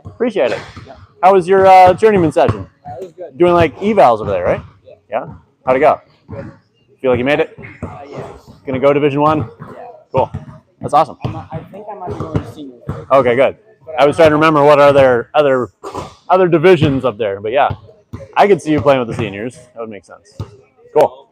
Appreciate it. How was your journeyman session? It was good. Doing like evals over there, right? Yeah. How'd it go? Good. Feel like you made it? Yeah. Gonna go Division 1? Yeah. Cool. That's awesome. I think I might be going to seniors. Okay, good. I was trying to remember what are there other divisions up there, but yeah, I could see you playing with the seniors. That would make sense. Cool.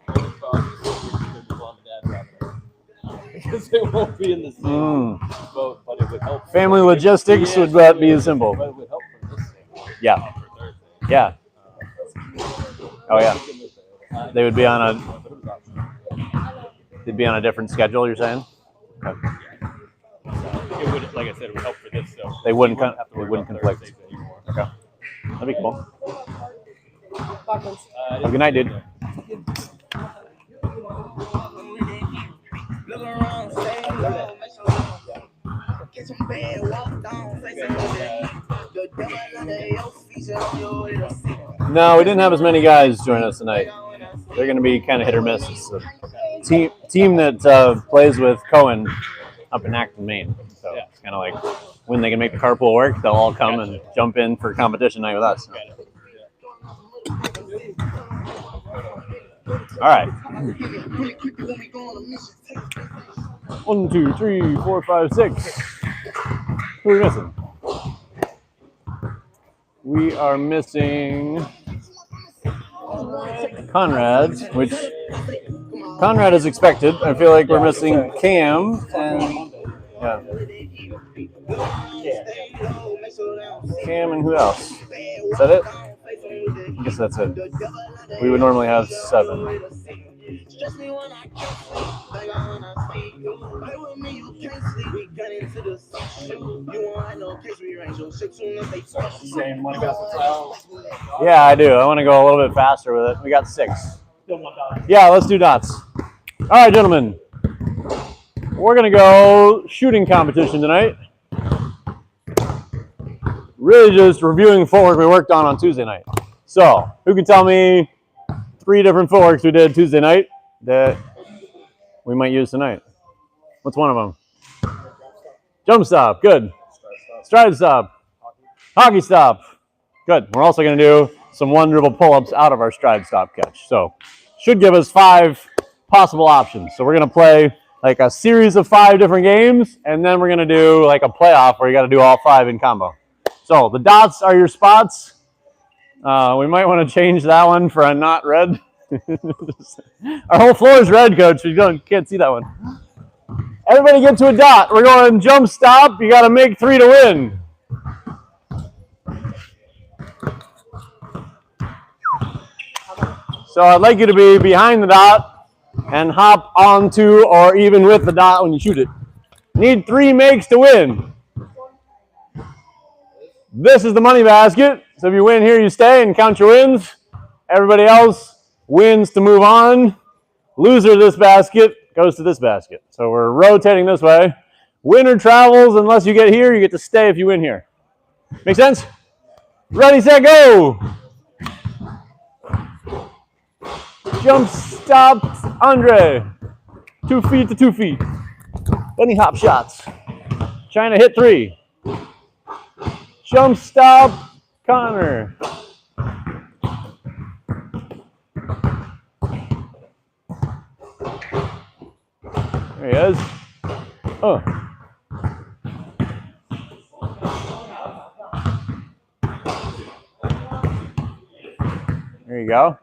Because they won't be in the same boat, but it would help. Family logistics would be simple. But it would help for this thing. Yeah. Yeah. Oh yeah. They would be on a different schedule. You're saying? Okay. It would, like I said, it would help for this. So They wouldn't have to they worry wouldn't about conflict. Thursdays anymore. Okay. That'd be cool. Have a good night, dude. No, we didn't have as many guys join us tonight. They're going to be kind of hit or miss. It's a team that plays with Cohen up in Acton, Maine. So it's kind of like when they can make the carpool work, they'll all come and jump in for competition night with us. All right. 1, 2, 3, 4, 5, 6. Who are we missing? We are missing Conrad, which Conrad is expected. I feel like we're missing Cam and Cam and who else? Is that it? I guess that's it. We would normally have 7. Yeah, I do. I want to go a little bit faster with it. We got 6. Yeah, let's do dots. All right, gentlemen. We're going to go shooting competition tonight. Really just reviewing footwork we worked on Tuesday night. So, who can tell me 3 different footworks we did Tuesday night that we might use tonight? What's one of them? Jump stop. Good. Stride stop. Hockey stop. Good. We're also going to do some 1 dribble pull-ups out of our stride stop catch. So, should give us 5 possible options. So, we're going to play like a series of 5 different games, and then we're going to do like a playoff where you got to do all 5 in combo. So, the dots are your spots. We might want to change that one for a not red. Our whole floor is red, Coach. You can't see that one. Everybody get to a dot. We're going jump stop. You got to make 3 to win. So I'd like you to be behind the dot and hop onto or even with the dot when you shoot it. Need 3 makes to win. This is the money basket. So if you win here, you stay and count your wins. Everybody else wins to move on. Loser of this basket goes to this basket. So we're rotating this way. Winner travels unless you get here. You get to stay if you win here. Make sense? Ready, set, go. Jump, stop, Andre. 2 feet to 2 feet. Bunny hop shots. Trying to hit 3. Jump, stop, Connor. There he is. Oh. There you go.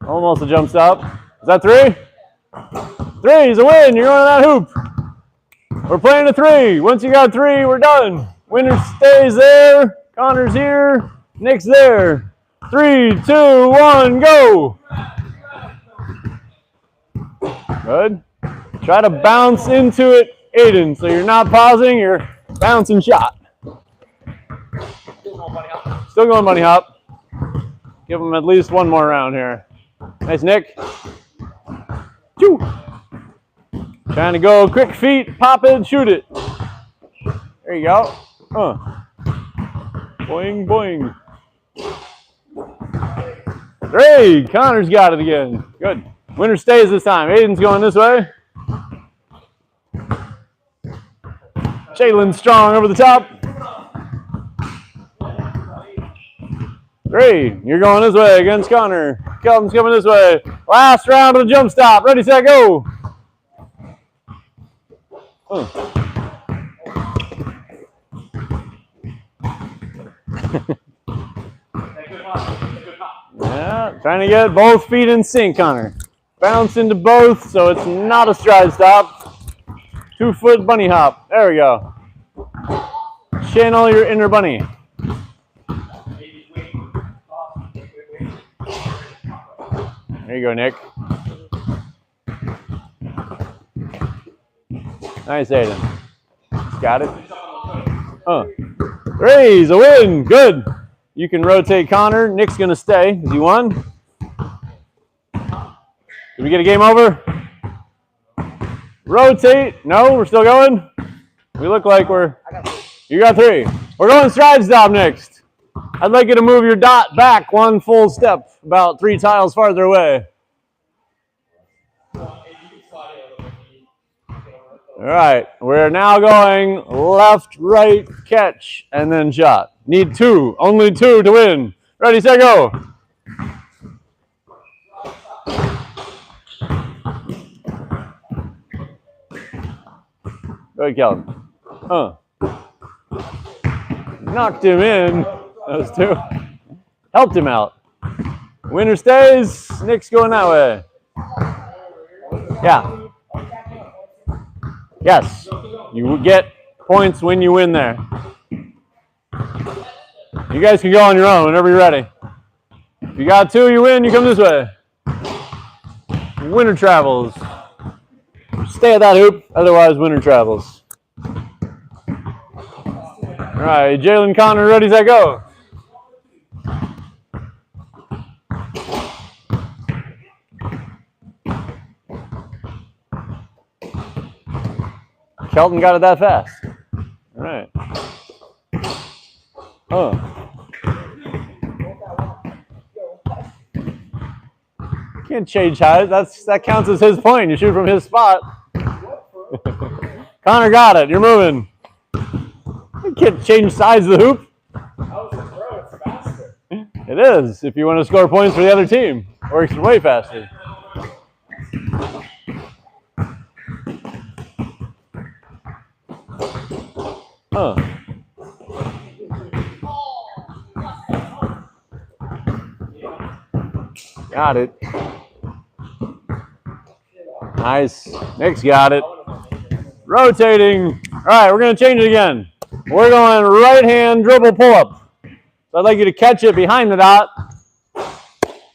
Almost a jump stop. Is that 3? 3 is a win. You're going to that hoop. We're playing a 3. Once you got 3, we're done. Winner stays there. Connor's here. Nick's there. 3, 2, 1, go. Good. Try to bounce into it, Aiden. So you're not pausing, you're bouncing shot. Still going bunny hop. Give them at least 1 more round here. Nice, Nick. Choo. Trying to go quick feet, pop it, shoot it. There you go. Boing, boing. 3. Connor's got it again. Good. Winner stays this time. Aiden's going this way. Jalen Strong over the top. 3, you're going this way against Connor. Kelton's coming this way. Last round of the jump stop. Ready, set, go. Yeah, trying to get both feet in sync, Connor. Bounce into both, so it's not a stride stop. 2-foot bunny hop. There we go. Channel your inner bunny. There you go, Nick. Nice, Aiden. Got it. 3's a win. Good. You can rotate Connor. Nick's going to stay because he won. Did we get a game over? Rotate. No, we're still going. We look like we're... You got 3. We're going stride stop next. I'd like you to move your dot back 1 full step, about 3 tiles farther away. All right, we're now going left, right, catch, and then shot. Need 2, only 2 to win. Ready, set, go. Go ahead, Kelvin. Knocked him in. Those 2. Helped him out. Winner stays. Nick's going that way. Yeah. Yes. You get points when you win there. You guys can go on your own whenever you're ready. If you got 2, you win. You come this way. Winner travels. Stay at that hoop. Otherwise, winner travels. All right, Jalen, Connor, ready, set, go. Kelton got it that fast. All right. Can't change height. That counts as his point. You shoot from his spot. Connor got it. You're moving. You can't change size of the hoop. It is, if you want to score points for the other team. Works way faster. Got it. Nice. Nick's got it. Rotating. All right, we're going to change it again. We're going right hand dribble pull up. So I'd like you to catch it behind the dot.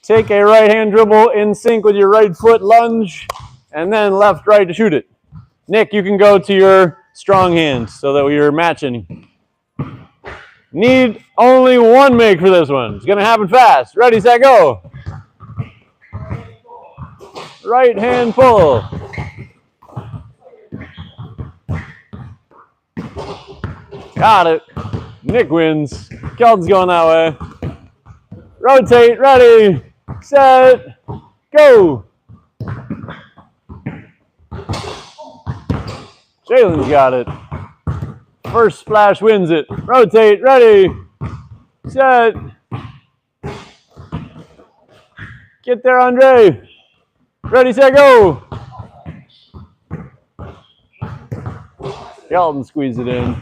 Take a right hand dribble in sync with your right foot lunge, and then left, right to shoot it. Nick, you can go to your strong hand so that you're matching. Need only 1 make for this one. It's going to happen fast. Ready, set, go. Right hand pull. Got it. Nick wins. Kelton's going that way. Rotate, ready, set, go. Jalen's got it. First splash wins it. Rotate, ready, set. Get there, Andre. Ready, set, go. Kelton squeeze it in.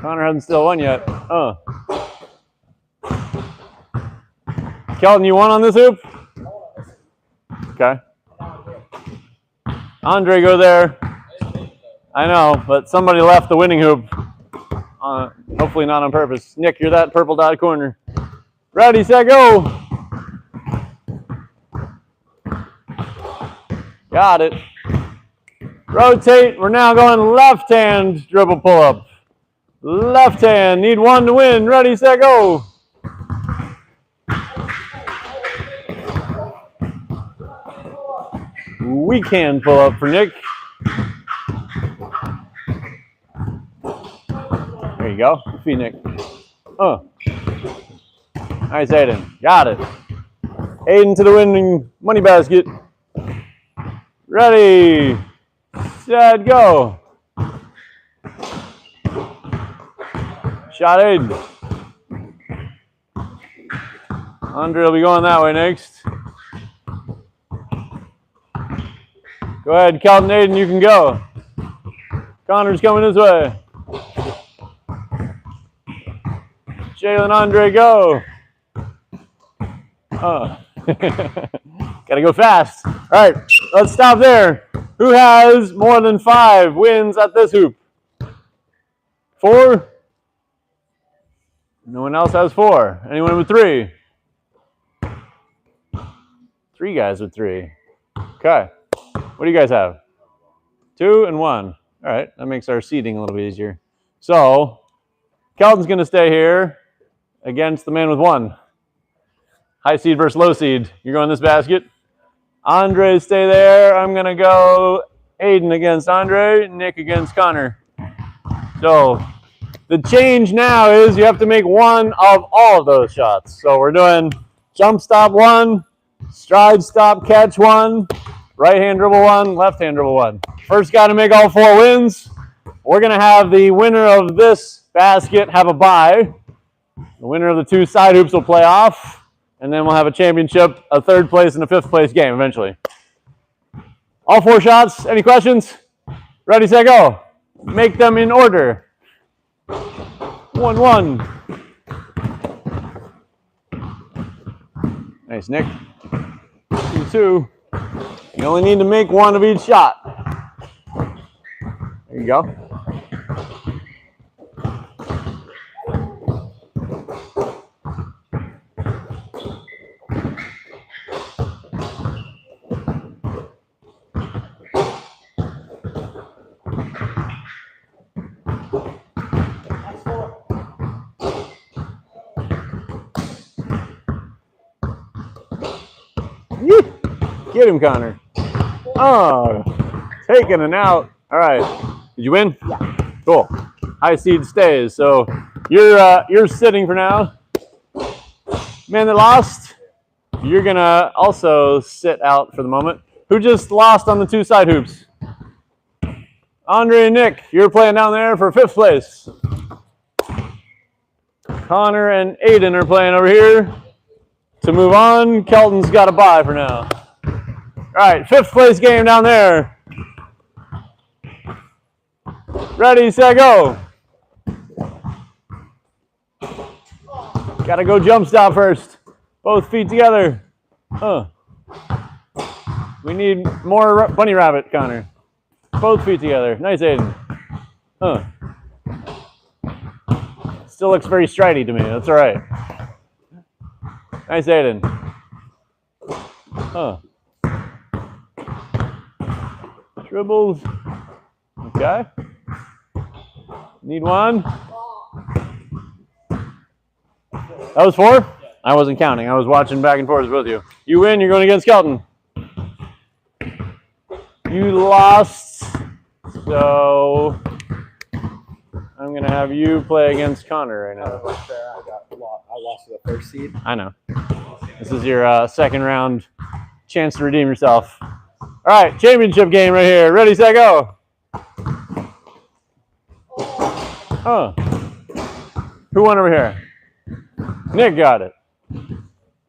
Connor hasn't still won yet. Kelton, you won on this hoop? Okay. Andre, go there. I know, but somebody left the winning hoop. Hopefully not on purpose. Nick, you're that purple dot corner. Ready, set, go. Got it. Rotate. We're now going left hand dribble pull up. Left hand. Need 1 to win. Ready, set, go. Weak hand pull up for Nick. There you go. Feed Nick. Nice, Aiden. Got it. Aiden to the winning money basket. Ready, set, go. Shot Aiden. Andre will be going that way next. Go ahead, Kelton, Aiden, you can go. Connor's coming this way. Jalen, Andre, go. Gotta go fast. All right, let's stop there. Who has more than 5 wins at this hoop? 4? No one else has 4. Anyone with 3? 3 guys with 3. Okay. What do you guys have? 2 and 1. All right, that makes our seating a little bit easier. So, Kelton's gonna stay here against the man with 1. High seed versus low seed. You're going this basket. Andre, stay there. I'm going to go Aiden against Andre, Nick against Connor. So the change now is you have to make one of all of those shots. So we're doing jump stop 1, stride stop catch 1, right hand dribble 1, left hand dribble 1. First guy to make all 4 wins. We're going to have the winner of this basket have a bye. The winner of the 2 side hoops will play off. And then we'll have a championship, a 3rd place, and a 5th place game eventually. All 4 shots. Any questions? Ready, set, go. Make them in order. 1-1. Nice, Nick. 2-2. You only need to make 1 of each shot. There you go. Get him, Connor. Oh, taking an out. All right. Did you win? Yeah. Cool. High seed stays. So you're sitting for now. Man that lost, you're gonna also sit out for the moment. Who just lost on the 2 side hoops? Andre and Nick, you're playing down there for 5th place. Connor and Aiden are playing over here. To move on, Kelton's got a bye for now. All right, 5th place game down there. Ready, set, go. Gotta go jump stop first. Both feet together. We need more bunny rabbit, Connor. Both feet together. Nice, Aiden. Still looks very stridey to me. That's all right. Nice, Aiden. Dribbles. Okay. Need 1. That was 4? I wasn't counting. I was watching back and forth with you. You win. You're going against Kelton. You lost. So I'm going to have you play against Connor right now. I lost to the 1st seed. I know. This is your 2nd round chance to redeem yourself. All right, championship game right here. Ready, set, go. Who won over here? Nick got it.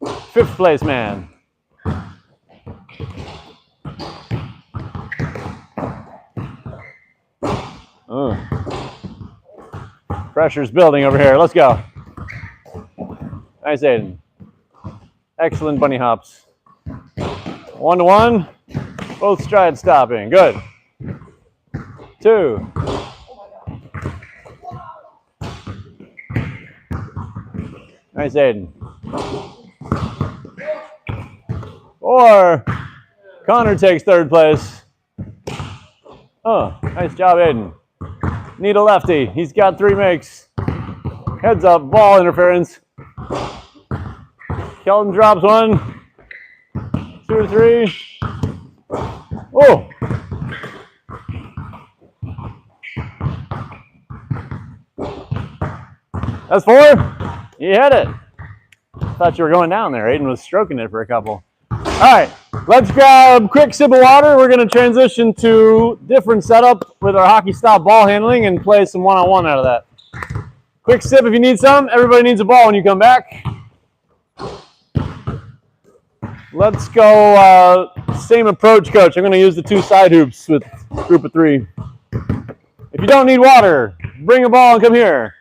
5th place man. Pressure's building over here. Let's go. Nice, Aiden. Excellent bunny hops. 1-1. Both stride stopping. Good. 2. Nice, Aiden. 4. Connor takes 3rd place. Nice job, Aiden. Need a lefty. He's got 3 makes. Heads up, ball interference. Kelton drops 1. 2 or 3. Oh! That's 4. You hit it. Thought you were going down there. Aiden was stroking it for a couple. All right, let's grab a quick sip of water. We're going to transition to different setup with our hockey style ball handling and play some one-on-one out of that. Quick sip if you need some. Everybody needs a ball when you come back. Let's go same approach, coach. I'm going to use the 2 side hoops with group of 3. If you don't need water, bring a ball and come here.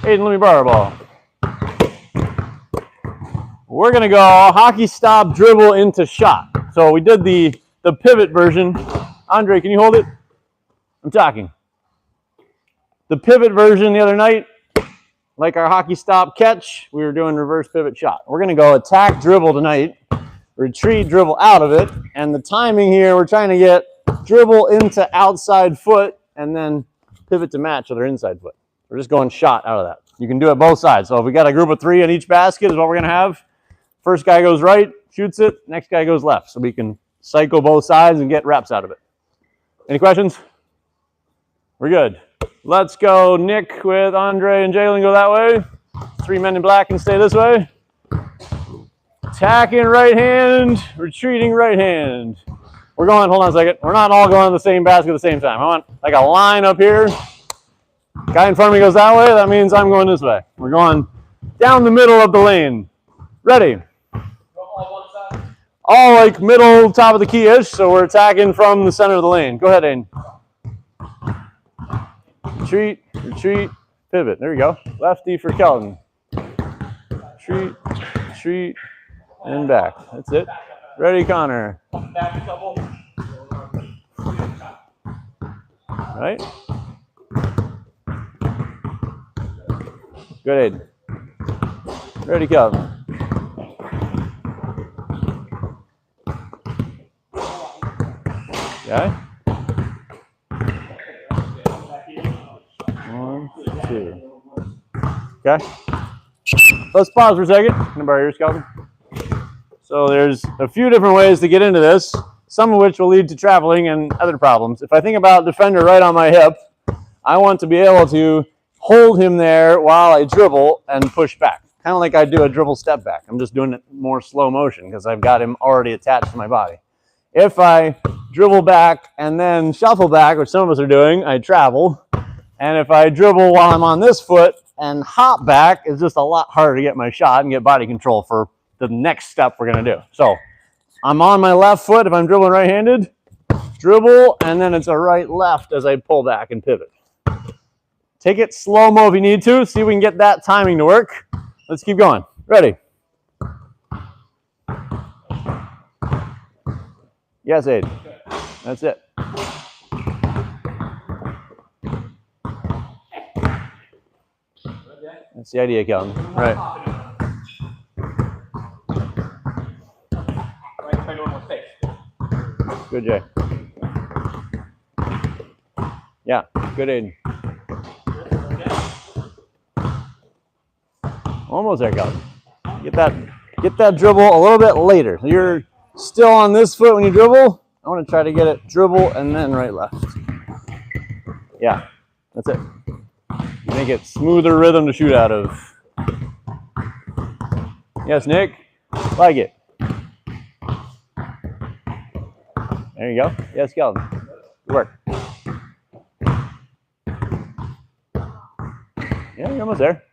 Aiden, let me borrow a ball. We're going to go hockey stop, dribble into shot. So we did the pivot version. Andre, can you hold it? I'm talking. The pivot version the other night, like our hockey stop catch, we were doing reverse pivot shot. We're going to go attack, dribble tonight, retreat, dribble out of it. And the timing here, we're trying to get dribble into outside foot and then pivot to match with our inside foot. We're just going shot out of that. You can do it both sides. So if we got a group of 3 in each basket is what we're going to have. First guy goes right, shoots it. Next guy goes left. So we can cycle both sides and get reps out of it. Any questions? We're good. Let's go Nick with Andre and Jalen. Go that way. 3 men in black can stay this way. Attacking right hand, retreating right hand. We're going, hold on a second. We're not all going to the same basket at the same time. I want like a line up here. Guy in front of me goes that way. That means I'm going this way. We're going down the middle of the lane. Ready? All like middle, top of the key-ish. So we're attacking from the center of the lane. Go ahead, Aiden. Retreat, retreat, pivot. There we go. Lefty for Kelton. Retreat, retreat, and back. That's it. Ready, Connor. Back a couple. Right? Good, Aiden. Ready, Kelton. Okay. 1, 2. Okay. Let's pause for a second. Can I borrow yours, Calvin? So there's a few different ways to get into this, some of which will lead to traveling and other problems. If I think about defender right on my hip, I want to be able to hold him there while I dribble and push back. Kind of like I do a dribble step back. I'm just doing it more slow motion because I've got him already attached to my body. If I dribble back and then shuffle back, which some of us are doing, I travel. And if I dribble while I'm on this foot and hop back, it's just a lot harder to get my shot and get body control for the next step we're going to do. So I'm on my left foot if I'm dribbling right-handed, dribble, and then it's a right-left as I pull back and pivot. Take it slow-mo if you need to. See if we can get that timing to work. Let's keep going. Ready? Yes, Aiden. That's it. That's the idea, Kelton. Right. Good, Jay. Yeah, good, Aiden. Almost there, Kelton. Get that dribble a little bit later. So you're still on this foot when you dribble. I want to try to get it dribble and then right left. Yeah, that's it. Make it smoother rhythm to shoot out of. Yes, Nick. Like it. There you go. Yes, Kelton. Good work. Yeah, you're almost there.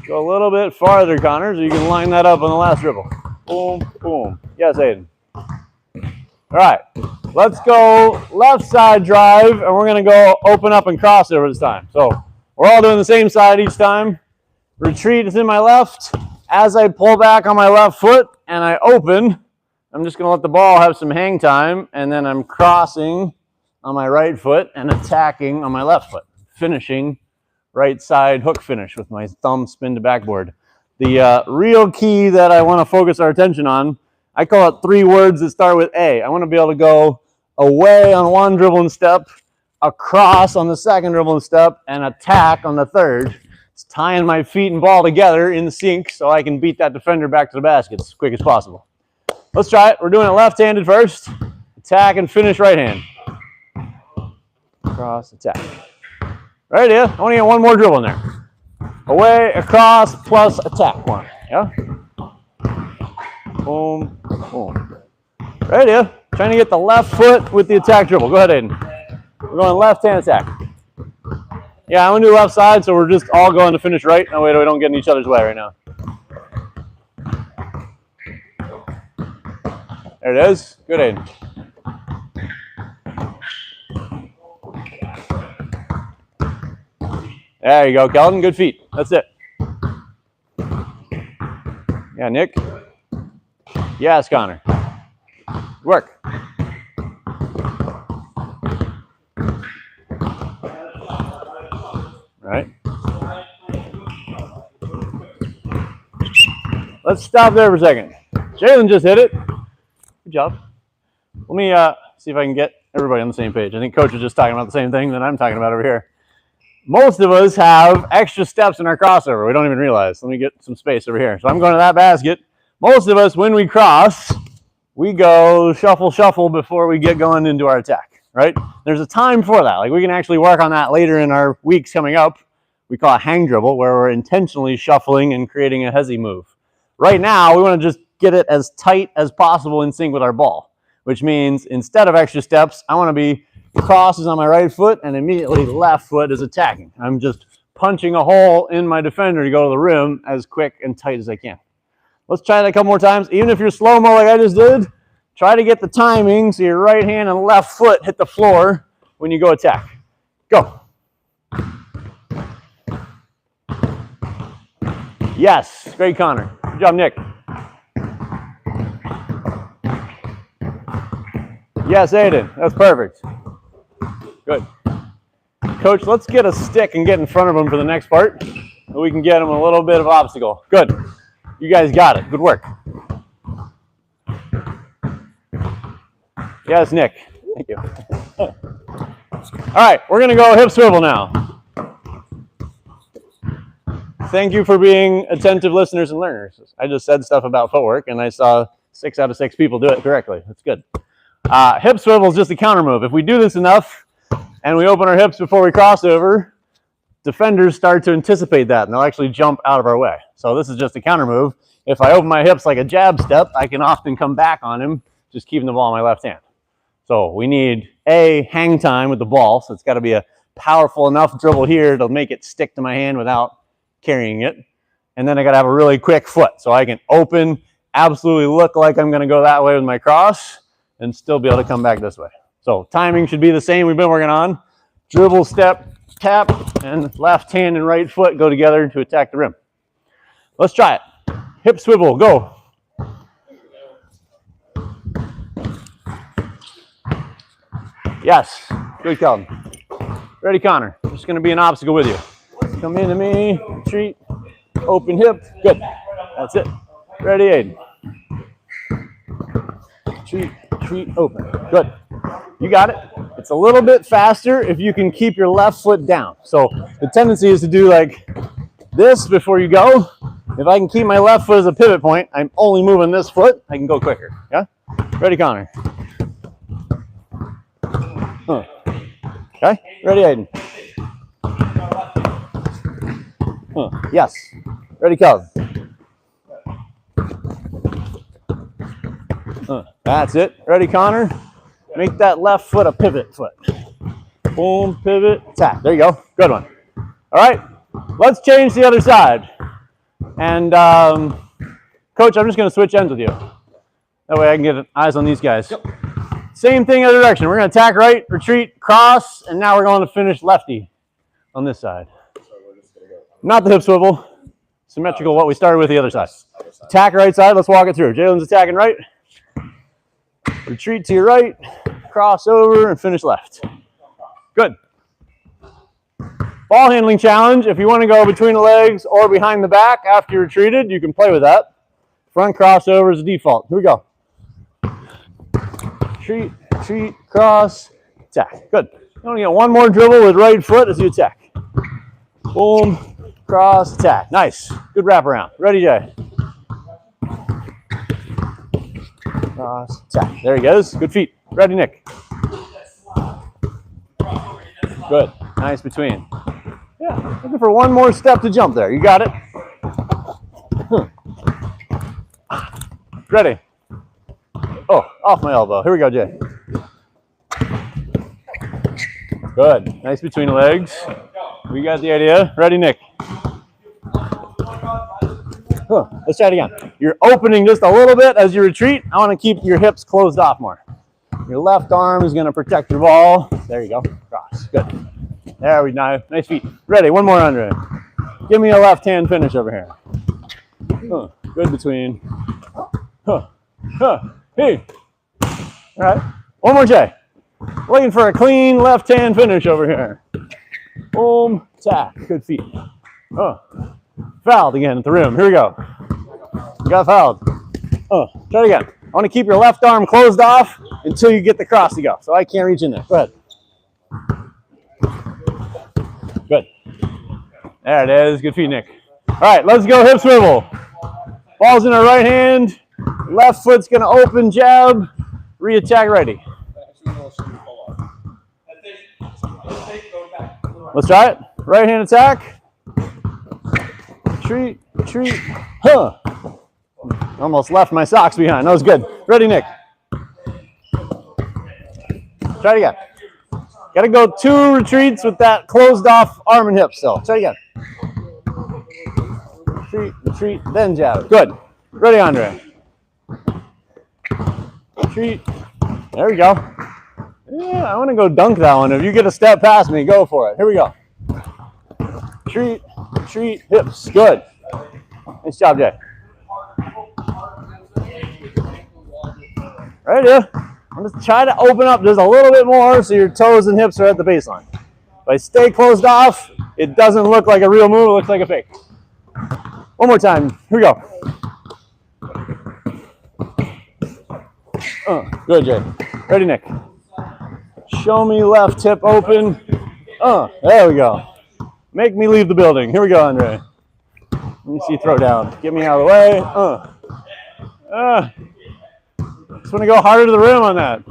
Go a little bit farther, Connor, so you can line that up on the last dribble. Boom, boom. Yes, Aiden. All right, let's go left side drive, and we're going to go open up and crossover this time. So we're all doing the same side each time. Retreat is in my left. As I pull back on my left foot and I open, I'm just going to let the ball have some hang time, and then I'm crossing on my right foot and attacking on my left foot, finishing right side hook finish with my thumb spin to backboard. The real key that I want to focus our attention on, I call it 3 words that start with A. I want to be able to go away on one dribbling step, across on the second dribbling step, and attack on the third. It's tying my feet and ball together in sync so I can beat that defender back to the basket as quick as possible. Let's try it. We're doing it left-handed first. Attack and finish right hand. Cross, attack. Right, yeah. I want to get one more dribble in there. away, across, plus attack one. Yeah? Boom, boom. Right here. Trying to get the left foot with the attack dribble. Go ahead, Aiden. We're going left hand attack. Yeah, I'm going to do left side, so we're just all going to finish right. That way we don't get in each other's way right now. There it is. Good, Aiden. There you go, Kelton. Good feet. That's it. Yeah, Nick. Yes, Connor. Work. Right. Let's stop there for a second. Jalen just hit it. Good job. Let me see if I can get everybody on the same page. I think Coach was just talking about the same thing that I'm talking about over here. Most of us have extra steps in our crossover. We don't even realize. Let me get some space over here. So I'm going to that basket. Most of us, when we cross, we go shuffle, shuffle before we get going into our attack, right? There's a time for that. Like we can actually work on that later in our weeks coming up. We call it hang dribble, where we're intentionally shuffling and creating a hezzy move. Right now, we want to just get it as tight as possible in sync with our ball, which means instead of extra steps, I want to be crosses on my right foot and immediately left foot is attacking. I'm just punching a hole in my defender to go to the rim as quick and tight as I can. Let's try that a couple more times. Even if you're slow-mo like I just did, try to get the timing so your right hand and left foot hit the floor when you go attack. Go. Yes, great, Connor. Good job, Nick. Yes, Aiden, that's perfect. Good. Coach, let's get a stick and get in front of him for the next part so we can get him a little bit of obstacle. Good. You guys got it. Good work. Yes, Nick. Thank you. All right, we're going to go hip swivel now. Thank you for being attentive listeners and learners. I just said stuff about footwork, and I saw 6 out of 6 people do it correctly. That's good. Hip swivel is just a counter move. If we do this enough and we open our hips before we cross over, defenders start to anticipate that, and they'll actually jump out of our way. So this is just a counter move. If I open my hips like a jab step, I can often come back on him, just keeping the ball in my left hand. So we need a hang time with the ball, so it's got to be a powerful enough dribble here to make it stick to my hand without carrying it. And then I got to have a really quick foot, so I can open, absolutely look like I'm going to go that way with my cross, and still be able to come back this way. So timing should be the same we've been working on. Dribble, step, tap, and left hand and right foot go together to attack the rim. Let's try it. Hip swivel, go. Yes, good, Kelton. Ready, Connor. Just going to be an obstacle with you. Come into me, retreat, open hip, good. That's it. Ready, Aiden. Retreat, open, good. You got it. It's a little bit faster if you can keep your left foot down. So the tendency is to do like this before you go. If I can keep my left foot as a pivot point, I'm only moving this foot, I can go quicker, yeah? Ready, Connor. Okay, ready, Aiden. Yes, ready, Kelvin. That's it. Ready, Connor? Make that left foot a pivot foot. Boom, pivot, tap. There you go. Good one. All right, let's change the other side. And Coach, I'm just going to switch ends with you. That way I can get eyes on these guys. Yep. Same thing other direction. We're going to attack right, retreat, cross, and now we're going to finish lefty on this side. So we're just gonna go. Not the hip swivel. Symmetrical what we started with the other side. Attack right side. Let's walk it through. Jalen's attacking right. Retreat to your right. Cross over and finish left. Good. Ball handling challenge. If you want to go between the legs or behind the back after you retreated, you can play with that. Front crossover is the default. Here we go. Retreat, cross, attack. Good. You only get one more dribble with right foot as you attack. Boom, cross, attack. Nice. Good wraparound. Ready, Jay? Cross, attack. There he goes. Good feet. Ready, Nick? Good. Nice between. Yeah, Yeah, looking for one more step to jump there. You got it. Ready. Oh, off my elbow. Here we go, Jay. Good. Nice between the legs. We got the idea. Ready, Nick. Let's try it again. You're opening just a little bit as you retreat. I want to keep your hips closed off more. Your left arm is going to protect your ball. There you go. Cross. Good. There we go. Nice feet. Ready. One more under it. Give me a left hand finish over here. Good between. Hey. All right. One more, Jay. Looking for a clean left hand finish over here. Boom. Tack. Good feet. Fouled again at the rim. Here we go. You got fouled. Try it again. I want to keep your left arm closed off until you get the cross to go. So I can't reach in there. Go ahead. Good. There it is. Good feet, Nick. All right, let's go hip swivel. Ball's in our right hand. Left foot's going to open jab. Re-attack ready. Let's try it. Right hand attack. Retreat, retreat. Almost left my socks behind. That was good. Ready, Nick. Try it again. Got to go 2 retreats with that closed off arm and hip still. Try it again. Retreat, retreat, then jab. Good. Ready, Andre. Retreat. There we go. Yeah, I want to go dunk that one. If you get a step past me, go for it. Here we go. Retreat, retreat, hips. Good. Nice job, Jay. Right here. I'm just trying to open up just a little bit more so your toes and hips are at the baseline. If I stay closed off, it doesn't look like a real move. It looks like a fake. One more time. Here we go. Good, Jay. Ready, Nick. Show me left hip open. There we go. Make me leave the building. Here we go, Andre. Let me see throw down. Get me out of the way. Just want to go harder to the rim on that.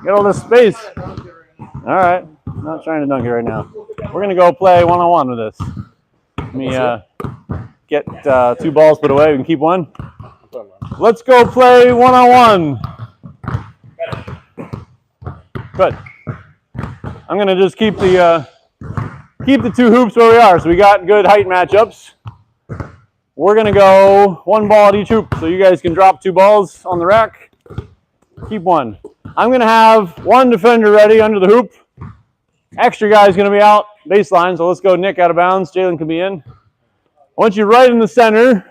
Get all this space. All right. I'm not trying to dunk it right now. We're going to go play one-on-one with this. Let me get 2 balls put away. We can keep one. Let's go play one-on-one. Good. I'm going to just keep the 2 hoops where we are. So we got good height matchups. We're going to go 1 ball at each hoop. So you guys can drop 2 balls on the rack. Keep 1. I'm going to have 1 defender ready under the hoop. Extra guy's going to be out baseline. So let's go Nick out of bounds. Jalen can be in. I want you right in the center.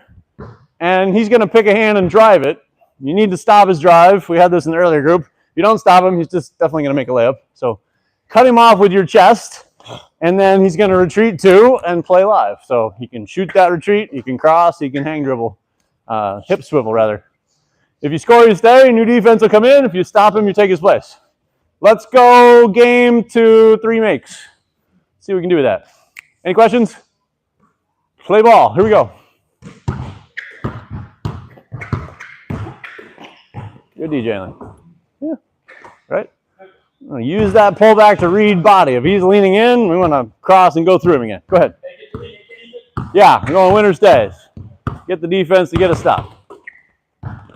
And he's going to pick a hand and drive it. You need to stop his drive. We had this in the earlier group. If you don't stop him, he's just definitely going to make a layup. So cut him off with your chest. And then he's going to retreat 2 and play live. So he can shoot that retreat. He can cross. He can hang dribble. Hip swivel, rather. If you score, you stay. New defense will come in. If you stop him, you take his place. Let's go game 2, 3 makes. See what we can do with that. Any questions? Play ball. Here we go. Good DJ, Jalen. Yeah. Right? I'm going to use that pullback to read body. If he's leaning in, we want to cross and go through him again. Go ahead. Yeah, we're going winner stays. Get the defense to get a stop.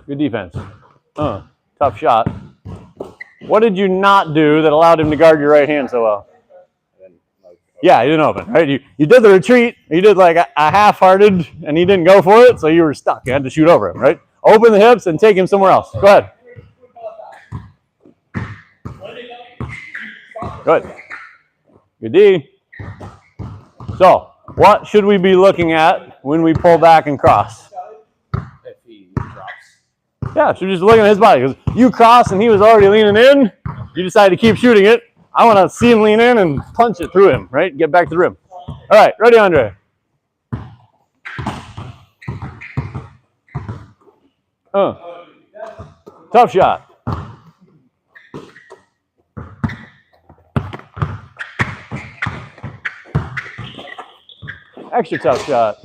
Good defense. Tough shot. What did you not do that allowed him to guard your right hand so well? Yeah, he didn't open, right? You did the retreat. You did like a half-hearted, and he didn't go for it, so you were stuck. You had to shoot over him, right? Open the hips and take him somewhere else. Go ahead. Good. Good D. So, what should we be looking at when we pull back and cross? If he drops. Yeah, should we just look at his body? Because you crossed and he was already leaning in. You decided to keep shooting it. I want to see him lean in and punch it through him, right? Get back to the rim. All right, ready, Andre? Tough shot. Extra tough shot.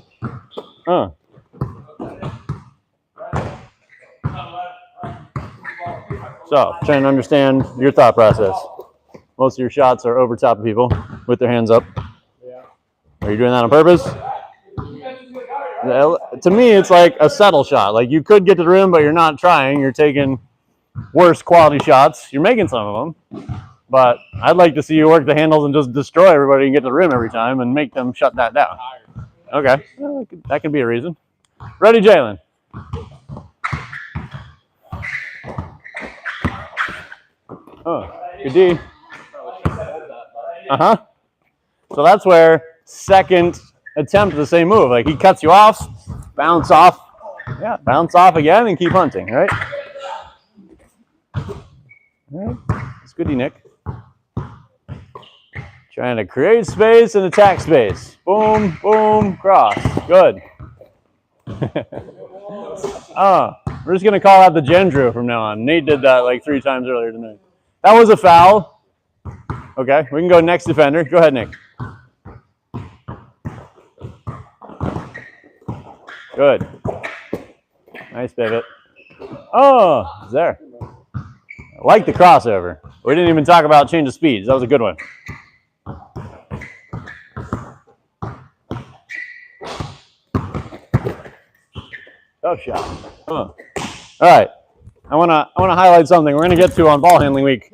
So, trying to understand your thought process. Most of your shots are over top of people with their hands up. Yeah. Are you doing that on purpose? To me, it's like a settle shot. Like you could get to the rim, but you're not trying. You're taking worse quality shots. You're making some of them, but I'd like to see you work the handles and just destroy everybody and get to the rim every time and make them shut that down. Okay, well, that could be a reason. Ready, Jalen? Oh, good D. Uh-huh. So that's where second attempt of the same move. Like he cuts you off, bounce off. Yeah, bounce off again and keep hunting, right? All right. It's good, Nick. Trying to create space and attack space. Boom, boom, cross. Good. Oh, we're just going to call out the Gendrew from now on. Nate did that like 3 times earlier tonight. That was a foul. Okay, we can go next defender. Go ahead, Nick. Good. Nice pivot. Oh, it's there. I like the crossover. We didn't even talk about change of speeds. That was a good one. Tough shot. All right. I want to highlight something we're going to get to on ball handling week.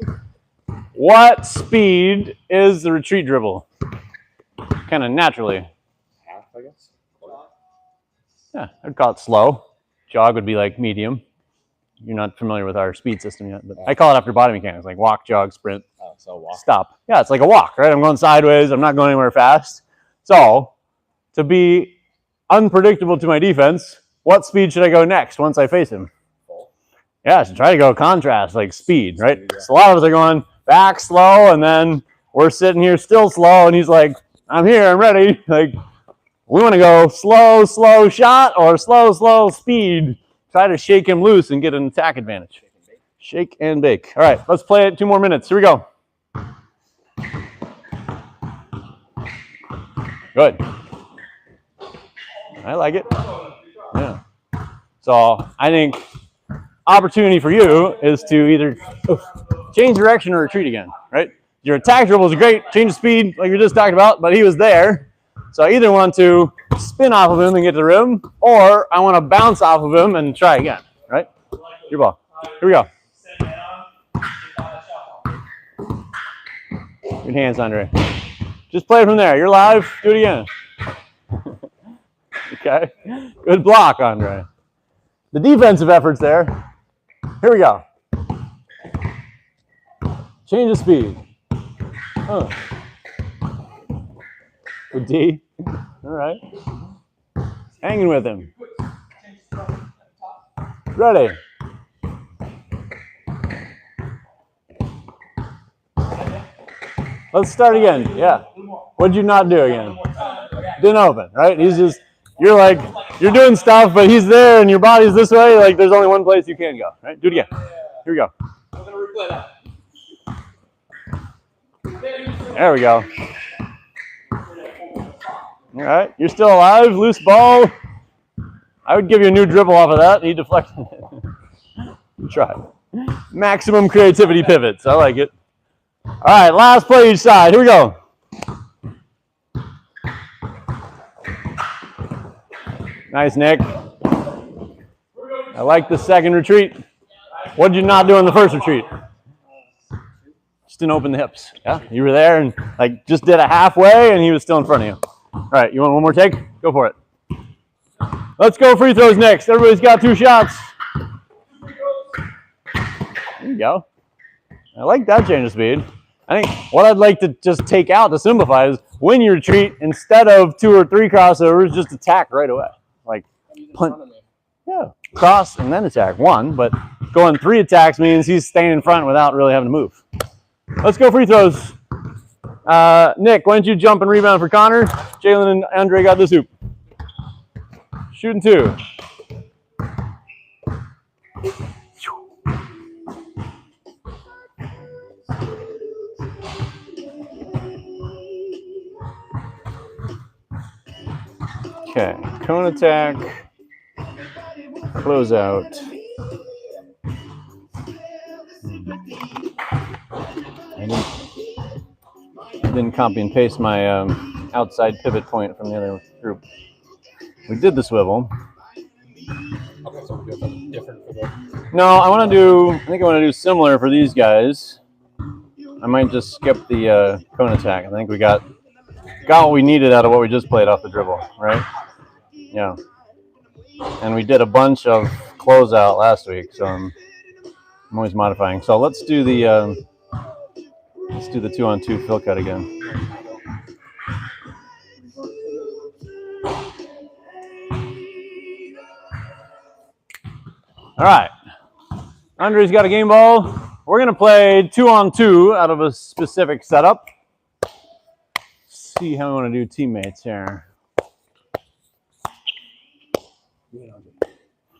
What speed is the retreat dribble? Kind of naturally. Half, I guess. Yeah, I'd call it slow. Jog would be like medium. You're not familiar with our speed system yet, but I call it after body mechanics, like walk, jog, sprint, So walk. stop. Yeah, it's like a walk, right? I'm going sideways. I'm not going anywhere fast. So to be unpredictable to my defense, what speed should I go next once I face him? Yeah, I should try to go contrast, like speed, right? So a lot of us are going back slow, and then we're sitting here still slow, and he's like, I'm here, I'm ready. Like, we want to go slow, slow shot or slow, slow speed. Try to shake him loose and get an attack advantage. Shake and bake. All right, let's play it 2 more minutes. Here we go. Good. I like it. Yeah. So I think opportunity for you is to either change direction or retreat again, right? Your attack dribble is great, change of speed, like we just talked about, but he was there. So I either want to spin off of him and get to the rim, or I want to bounce off of him and try again, right? Your ball. Here we go. Good hands, Andre. Just play from there. You're live. Do it again. Okay. Good block, Andre. The defensive effort's there. Here we go. Change of speed. Good D. All right. Hanging with him. Ready. Let's start again. Yeah. What'd you not do again? Didn't open, right? He's just, you're like, you're doing stuff, but he's there and your body's this way. Like, there's only one place you can go, right? Do it again. Here we go. There we go. All right. You're still alive. Loose ball. I would give you a new dribble off of that. He deflected it. Try. Maximum creativity pivots. I like it. All right. Last play each side. Here we go. Nice, Nick. I like the second retreat. What did you not do in the first retreat? Just didn't open the hips. Yeah, you were there and like just did a halfway and he was still in front of you. All right, you want one more take? Go for it. Let's go free throws next. Everybody's got 2 shots. There you go. I like that change of speed. I think what I'd like to just take out to simplify is when you retreat, instead of 2 or 3 crossovers, just attack right away. Like, punt. Yeah, cross and then attack 1, but going 3 attacks means he's staying in front without really having to move. Let's go free throws. Nick, why don't you jump and rebound for Connor? Jalen and Andre got this hoop. Shooting 2. Okay, cone attack, close out. I didn't copy and paste my outside pivot point from the other group. We did the swivel. Okay, so we do something different for the. No, I think I want to do similar for these guys. I might just skip the cone attack. I think we got what we needed out of what we just played off the dribble, right? Yeah. And we did a bunch of closeout last week, so I'm always modifying. So let's do the 2-on-2 fill cut again. All right. Andre's got a game ball. We're going to play 2-on-2 out of a specific setup. See how we want to do teammates here.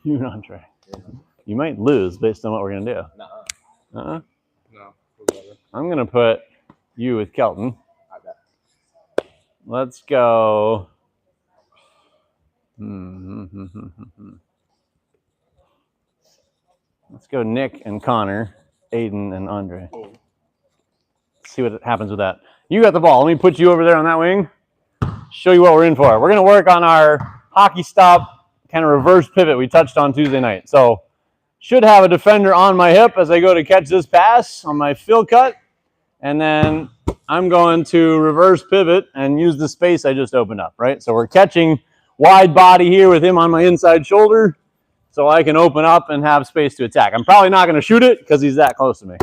You and Andre. You might lose based on what we're going to do. No. I'm going to put you with Kelton. I bet. Let's go. Let's go Nick and Connor, Aiden and Andre. Let's see what happens with that. You got the ball. Let me put you over there on that wing. Show you what we're in for. We're going to work on our hockey stop kind of reverse pivot we touched on Tuesday night. So should have a defender on my hip as I go to catch this pass on my fill cut. And then I'm going to reverse pivot and use the space I just opened up, right? So we're catching wide body here with him on my inside shoulder so I can open up and have space to attack. I'm probably not going to shoot it because he's that close to me.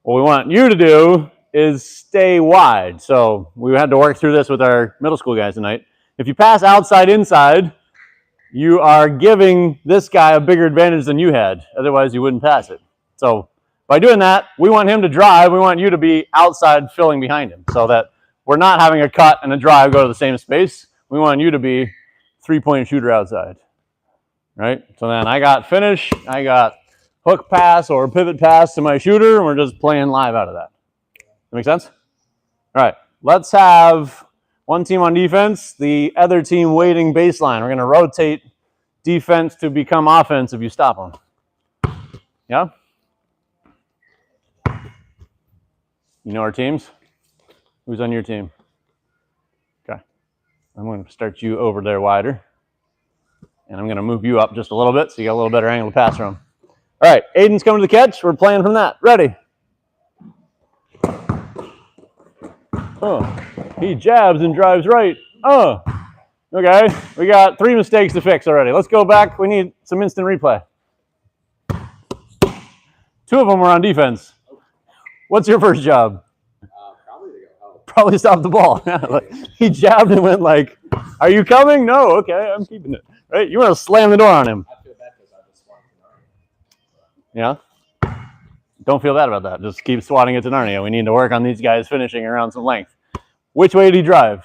What we want you to do is stay wide. So we had to work through this with our middle school guys tonight. If you pass outside inside, you are giving this guy a bigger advantage than you had. Otherwise, you wouldn't pass it. So by doing that, we want him to drive. We want you to be outside filling behind him so that we're not having a cut and a drive go to the same space. We want you to be three-point shooter outside, right? So then I got finish. I got hook pass or pivot pass to my shooter, and we're just playing live out of that. That make sense? All right, let's have one team on defense, the other team waiting baseline. We're going to rotate defense to become offense if you stop them. Yeah? You know our teams? Who's on your team? Okay. I'm going to start you over there wider. And I'm going to move you up just a little bit so you got a little better angle to pass from. All right, Aiden's coming to the catch. We're playing from that. Ready? Oh, he jabs and drives right. Oh, okay. We got 3 mistakes to fix already. Let's go back. We need some instant replay. 2 of them were on defense. What's your first job? Probably stop the ball. He jabbed and went like, "Are you coming?" No. Okay, I'm keeping it. Right? You want to slam the door on him. I feel bad because I just swung to Yeah. Don't feel bad about that. Just keep swatting it to Narnia. We need to work on these guys finishing around some length. Which way did he drive?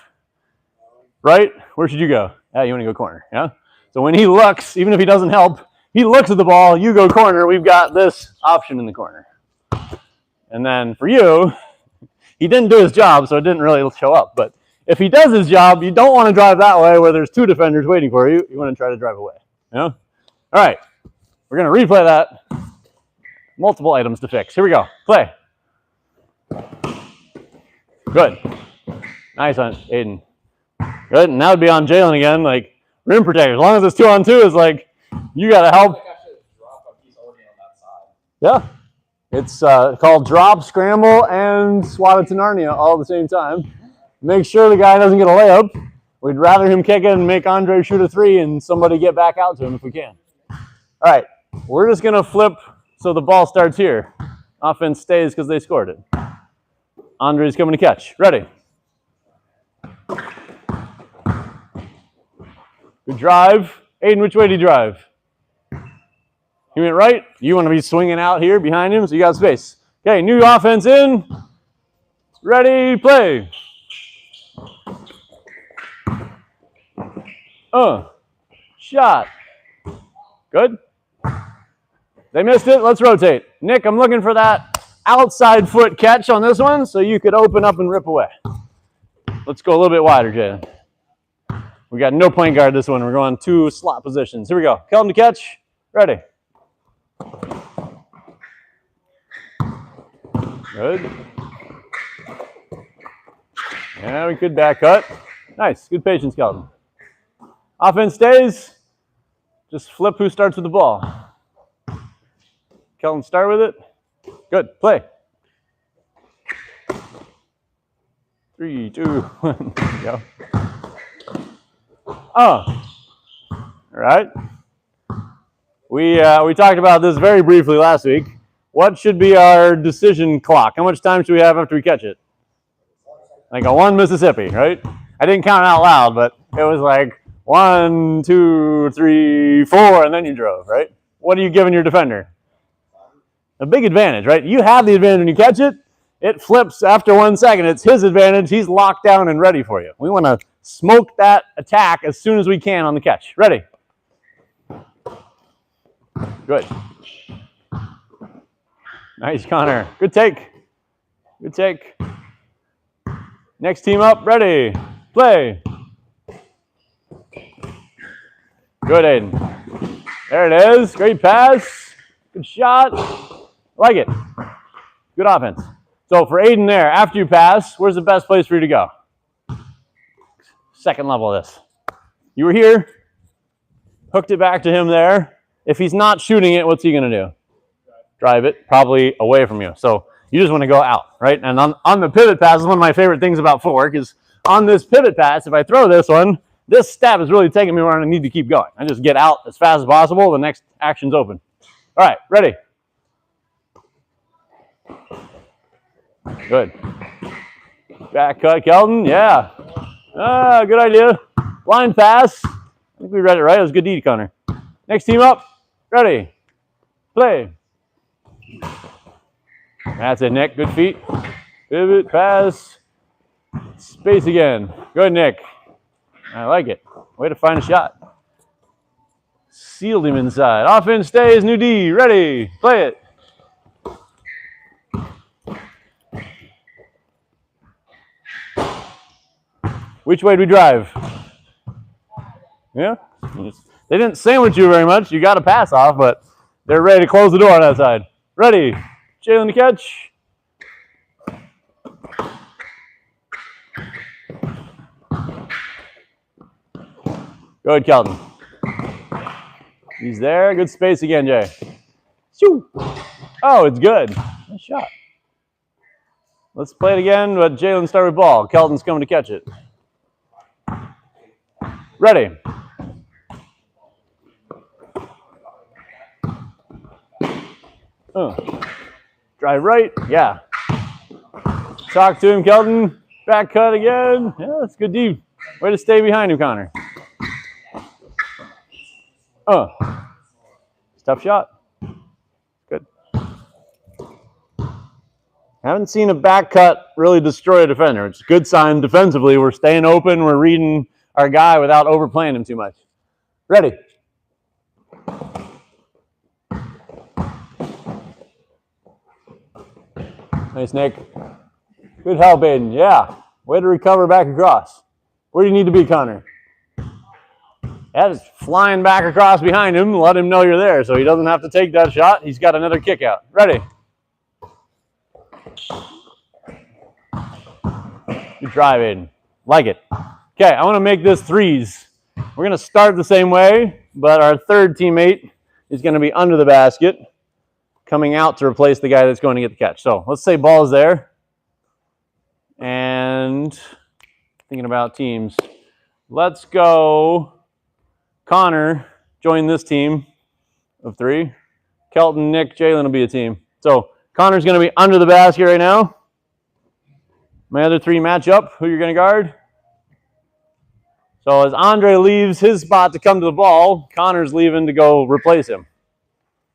Right? Where should you go? Yeah, you want to go corner. Yeah? So when he looks, even if he doesn't help, he looks at the ball, you go corner, we've got this option in the corner. And then for you, he didn't do his job, so it didn't really show up. But if he does his job, you don't want to drive that way where there's 2 defenders waiting for you. You want to try to drive away. You know? All right. We're going to replay that. Multiple items to fix. Here we go. Play. Good. Nice on Aiden. Good. And that would be on Jalen again. Like, rim protector. As long as it's 2-on-2, it's like, you got to help. I should drop a piece already on that side. Yeah. It's called drop, scramble, and swat it to Narnia all at the same time. Make sure the guy doesn't get a layup. We'd rather him kick it and make Andre shoot a 3 and somebody get back out to him if we can. All right. We're just going to flip so the ball starts here. Offense stays because they scored it. Andre's coming to catch. Ready? Good drive. Aiden, which way did he drive? He went right. You want to be swinging out here behind him so you got space. Okay, new offense in. Ready, play. Shot. Good. They missed it. Let's rotate. Nick, I'm looking for that outside foot catch on this one so you could open up and rip away. Let's go a little bit wider, Jalen. We got no point guard this one. We're going 2 slot positions. Here we go. Kelton to catch. Ready. Good. Yeah, we could back cut. Nice. Good patience, Kelton. Offense stays. Just flip who starts with the ball. Kelton, start with it. Good. Play. 3, 2, 1. Go. Oh. All right. We talked about this very briefly last week. What should be our decision clock? How much time should we have after we catch it? Like a 1 Mississippi, right? I didn't count it out loud, but it was like 1, 2, 3, 4, and then you drove, right? What are you giving your defender? A big advantage, right? You have the advantage when you catch it. It flips after 1 second. It's his advantage. He's locked down and ready for you. We want to smoke that attack as soon as we can on the catch. Ready? Good. Nice, Connor. Good take. Good take. Next team up. Ready. Play. Good, Aiden. There it is. Great pass. Good shot. Like it. Good offense. So for Aiden there, after you pass, where's the best place for you to go? Second level of this. You were here. Hooked it back to him there. If he's not shooting it, what's he going to do? Drive it, probably away from you. So you just want to go out, right? And on the pivot pass, is one of my favorite things about footwork is on this pivot pass, if I throw this one, this step is really taking me where I need to keep going. I just get out as fast as possible. The next action's open. All right, ready. Good. Back cut, Kelton. Yeah. Ah, good idea. Blind pass. I think we read it right. It was a good deed, Connor. Next team up. Ready. Play. That's it, Nick. Good feet. Pivot, pass. Space again. Good, Nick. I like it. Way to find a shot. Sealed him inside. Offense stays. New D. Ready. Play it. Which way do we drive? Yeah? They didn't sandwich you very much. You got a pass off, but they're ready to close the door on that side. Ready. Jalen to catch. Good, Kelton. He's there. Good space again, Jay. Shoo. Oh, it's good. Nice shot. Let's play it again, but Jalen start with ball. Kelton's coming to catch it. Ready. Drive right. Yeah. Talk to him, Kelton. Back cut again. Yeah, that's good deep. Way to stay behind him, Connor. Tough shot. Good. Haven't seen a back cut really destroy a defender. It's a good sign defensively. We're staying open. We're reading our guy without overplaying him too much. Ready. Nice, Nick. Good help, Aiden. Yeah. Way to recover back across. Where do you need to be, Connor? Yeah, just flying back across behind him. Let him know you're there so he doesn't have to take that shot. He's got another kick out. Ready. Good drive, Aiden. Like it. Okay, I want to make this threes. We're going to start the same way, but our third teammate is going to be under the basket, coming out to replace the guy that's going to get the catch. So let's say ball is there. And thinking about teams. Let's go Connor, join this team of 3. Kelton, Nick, Jalen will be a team. So Connor's going to be under the basket right now. My other 3 match up. Who you're going to guard? So as Andre leaves his spot to come to the ball, Connor's leaving to go replace him.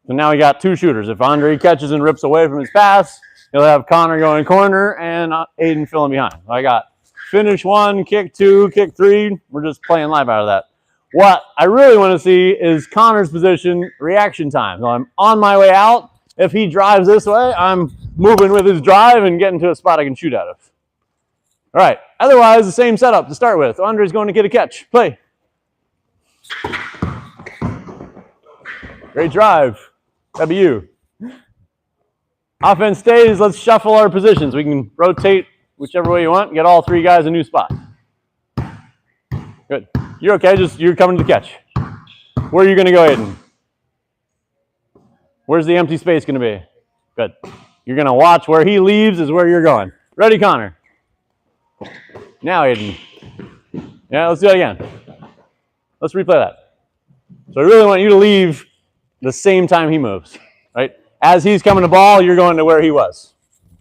So now we got 2 shooters. If Andre catches and rips away from his pass, he'll have Connor going corner and Aiden filling behind. I got finish 1, kick 2, kick 3. We're just playing live out of that. What I really want to see is Connor's position reaction time. So I'm on my way out. If he drives this way, I'm moving with his drive and getting to a spot I can shoot out of. All right. Otherwise, the same setup to start with. Andre's going to get a catch. Play. Great drive. That'd be you. Offense stays. Let's shuffle our positions. We can rotate whichever way you want. Get all three guys a new spot. Good. You're okay. Just you're coming to the catch. Where are you going to go, Aiden? Where's the empty space going to be? Good. You're going to watch where he leaves is where you're going. Ready, Connor? Now, Aiden. Yeah, let's do it again. Let's replay that. So I really want you to leave the same time he moves, right? As he's coming to ball, you're going to where he was.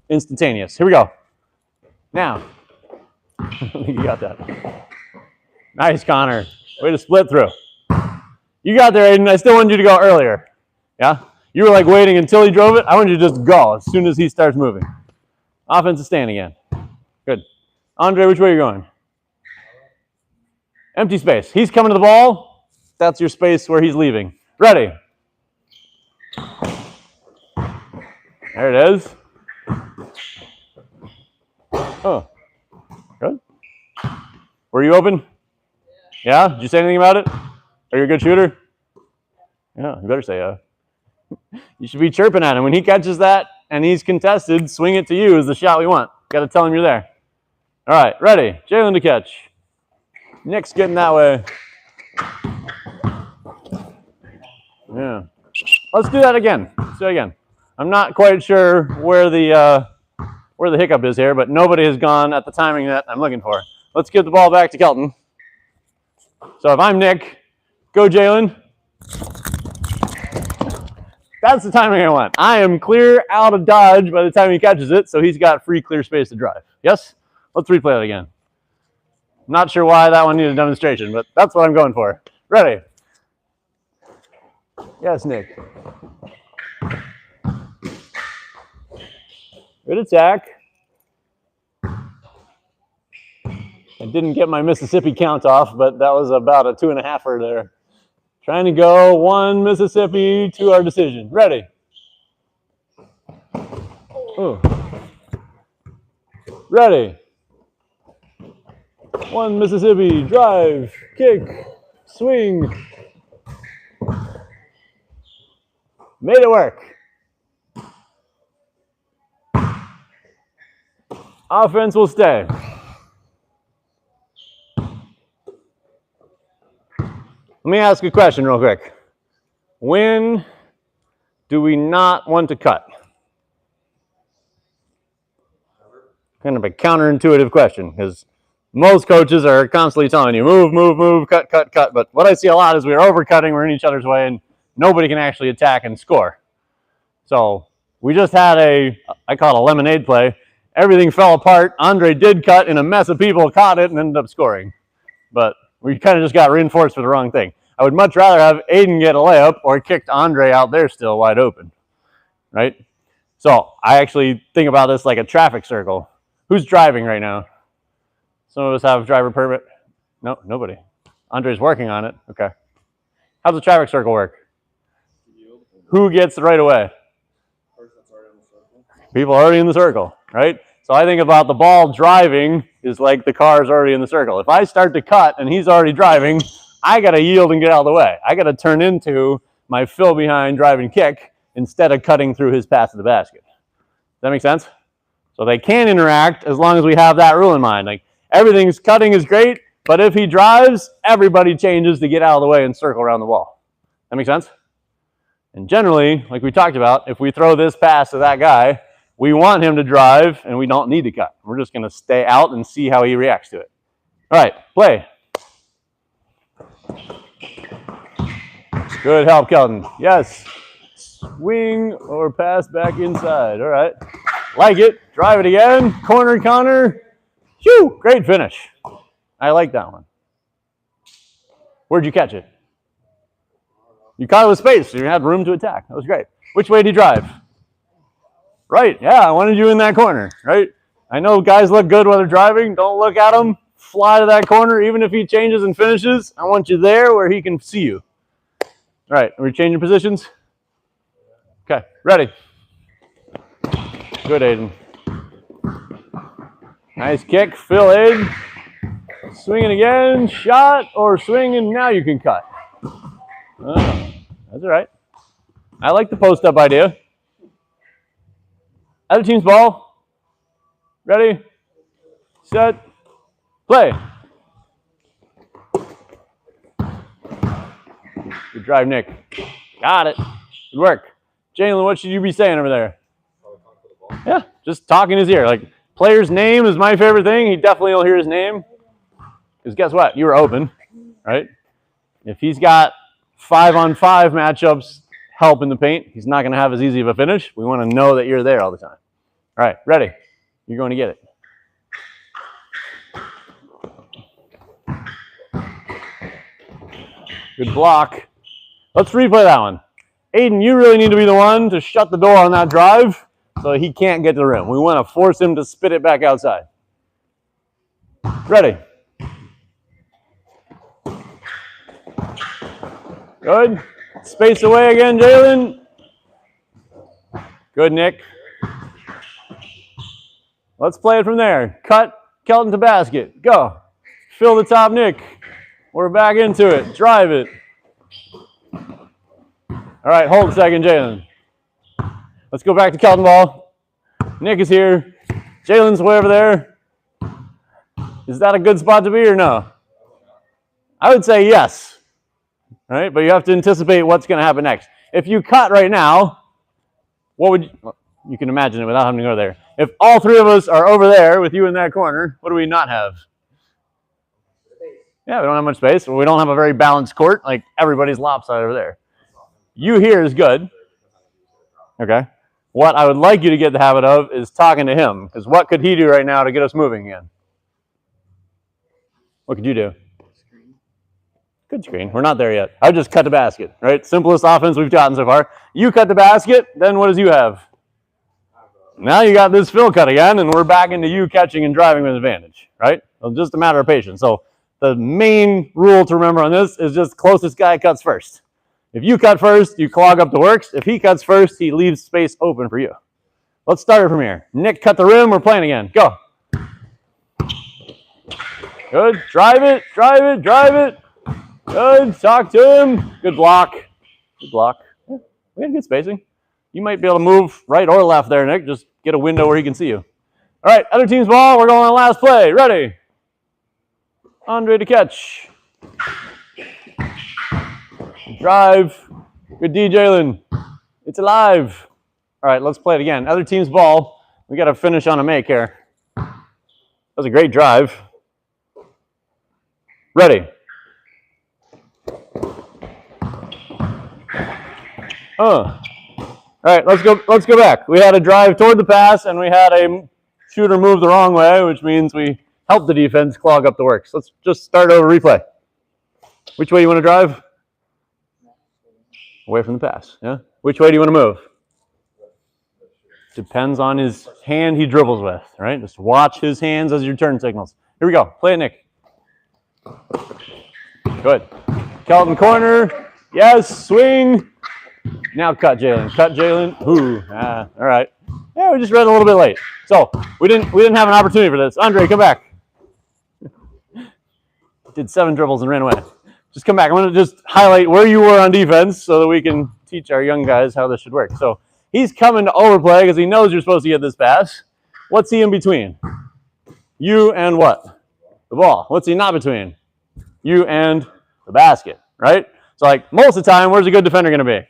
Instantaneous. Here we go. Now. I think you got that. Nice, Connor. Way to split through. You got there, Aiden. I still wanted you to go earlier. Yeah? You were like waiting until he drove it. I want you to just go as soon as he starts moving. Offensive stand again. Good. Andre, which way are you going? Empty space. He's coming to the ball. That's your space where he's leaving. Ready. There it is. Oh. Good. Were you open? Yeah? Did you say anything about it? Are you a good shooter? Yeah, you better say yeah. You should be chirping at him. When he catches that and he's contested, swing it to you is the shot we want. Got to tell him you're there. All right, ready. Jalen to catch. Nick's getting that way. Yeah. Let's do that again. Let's do it again. I'm not quite sure where the hiccup is here, but nobody has gone at the timing that I'm looking for. Let's give the ball back to Kelton. So if I'm Nick, go Jalen. That's the timing I want. I am clear out of dodge by the time he catches it, so he's got free, clear space to drive. Yes? Let's replay that again. Not sure why that one needed a demonstration, but that's what I'm going for. Ready? Yes, Nick. Good attack. I didn't get my Mississippi count off, but that was about a 2.5-er there. Trying to go 1 Mississippi to our decision. Ready? Ooh. Ready? 1 Mississippi, drive, kick, swing. Made it work. Offense will stay. Let me ask a question real quick. When do we not want to cut? Kind of a counterintuitive question because most coaches are constantly telling you, move, move, move, cut, cut, cut. But what I see a lot is we're overcutting, we're in each other's way, and nobody can actually attack and score. So we just had I call it a lemonade play. Everything fell apart. Andre did cut, and a mess of people caught it and ended up scoring. But we kind of just got reinforced for the wrong thing. I would much rather have Aiden get a layup or kicked Andre out there still wide open, right? So I actually think about this like a traffic circle. Who's driving right now? Some of us have a driver permit. No, nobody. Andre's working on it. Okay. How's the traffic circle work? Who gets the right of way? People already in the circle, right? So I think about the ball driving is like the car's already in the circle. If I start to cut and he's already driving, I got to yield and get out of the way. I got to turn into my fill behind drive and kick instead of cutting through his pass to the basket. Does that make sense? So they can interact as long as we have that rule in mind. Like everything's cutting is great, but if he drives, everybody changes to get out of the way and circle around the ball. That make sense? And generally, like we talked about, if we throw this pass to that guy, we want him to drive and we don't need to cut. We're just going to stay out and see how he reacts to it. All right, play. Good help, Kelton. Yes. Swing or pass back inside. All right. Like it. Drive it again. Corner, Connor. Phew. Great finish. I like that one. Where'd you catch it? You caught it with space, so you had room to attack. That was great. Which way did you drive? Right. Yeah, I wanted you in that corner, right? I know guys look good while they're driving. Don't look at him. Fly to that corner. Even if he changes and finishes, I want you there where he can see you. All right, are we changing positions? Okay, ready. Good, Aiden. Nice kick, Phil Aiden. Swinging again, shot or swing, and now you can cut. Oh, that's all right. I like the post-up idea. Other team's ball. Ready? set, play. Good drive, Nick. Got it. Good work. Jalen, what should you be saying over there? Yeah, just talk in his ear. Like, player's name is my favorite thing. He definitely will hear his name. Because guess what? You were open, right? If he's got 5-on-5 matchups, help in the paint, he's not going to have as easy of a finish. We want to know that you're there all the time. All right, ready? You're going to get it. Good block. Let's replay that one. Aiden, you really need to be the one to shut the door on that drive so he can't get to the rim. We want to force him to spit it back outside. Ready. Good. Space away again, Jalen. Good, Nick. Let's play it from there. Cut, Kelton to basket. Go. Fill the top, Nick. We're back into it. Drive it. All right, hold a second, Jalen. Let's go back to Kelton ball. Nick is here. Jalen's way over there. Is that a good spot to be or no? I would say yes. All right, but you have to anticipate what's going to happen next. If you cut right now, what would you can imagine it without having to go there. If all three of us are over there with you in that corner, what do we not have? Yeah, we don't have much space. We don't have a very balanced court. Like, everybody's lopsided over there. You here is good. Okay. What I would like you to get the habit of is talking to him. Because what could he do right now to get us moving again? What could you do? Good screen. We're not there yet. I would just cut the basket, right? Simplest offense we've gotten so far. You cut the basket, then what does you have? Now you got this fill cut again, and we're back into you catching and driving with advantage, right? So just a matter of patience. So the main rule to remember on this is just closest guy cuts first. If you cut first, you clog up the works. If he cuts first, he leaves space open for you. Let's start it from here. Nick, cut the rim. We're playing again. Go. Good. Drive it, drive it, drive it. Good. Talk to him. Good block. Good block. Yeah, we had good spacing. You might be able to move right or left there, Nick. Just get a window where he can see you. All right, other team's ball. We're going on last play. Ready? Andre to catch. Drive. Good D, Jalen. It's alive. All right, let's play it again. Other team's ball. We got to finish on a make here. That was a great drive. Ready? All right, let's go back. We had a drive toward the pass, and we had a shooter move the wrong way, which means we helped the defense clog up the works. Let's just start over replay. Which way do you want to drive? Away from the pass, yeah? Which way do you want to move? Depends on his hand he dribbles with, right? Just watch his hands as your turn signals. Here we go. Play it, Nick. Good. Kelton corner. Yes, swing. Now cut Jalen. Cut Jalen. Ooh. All right. Yeah, we just read a little bit late. So we didn't have an opportunity for this. Andre, come back. Did 7 dribbles and ran away. Just come back. I'm going to just highlight where you were on defense so that we can teach our young guys how this should work. So he's coming to overplay because he knows you're supposed to get this pass. What's he in between? You and what? The ball. What's he not between? You and the basket, right? So like most of the time, where's a good defender going to be?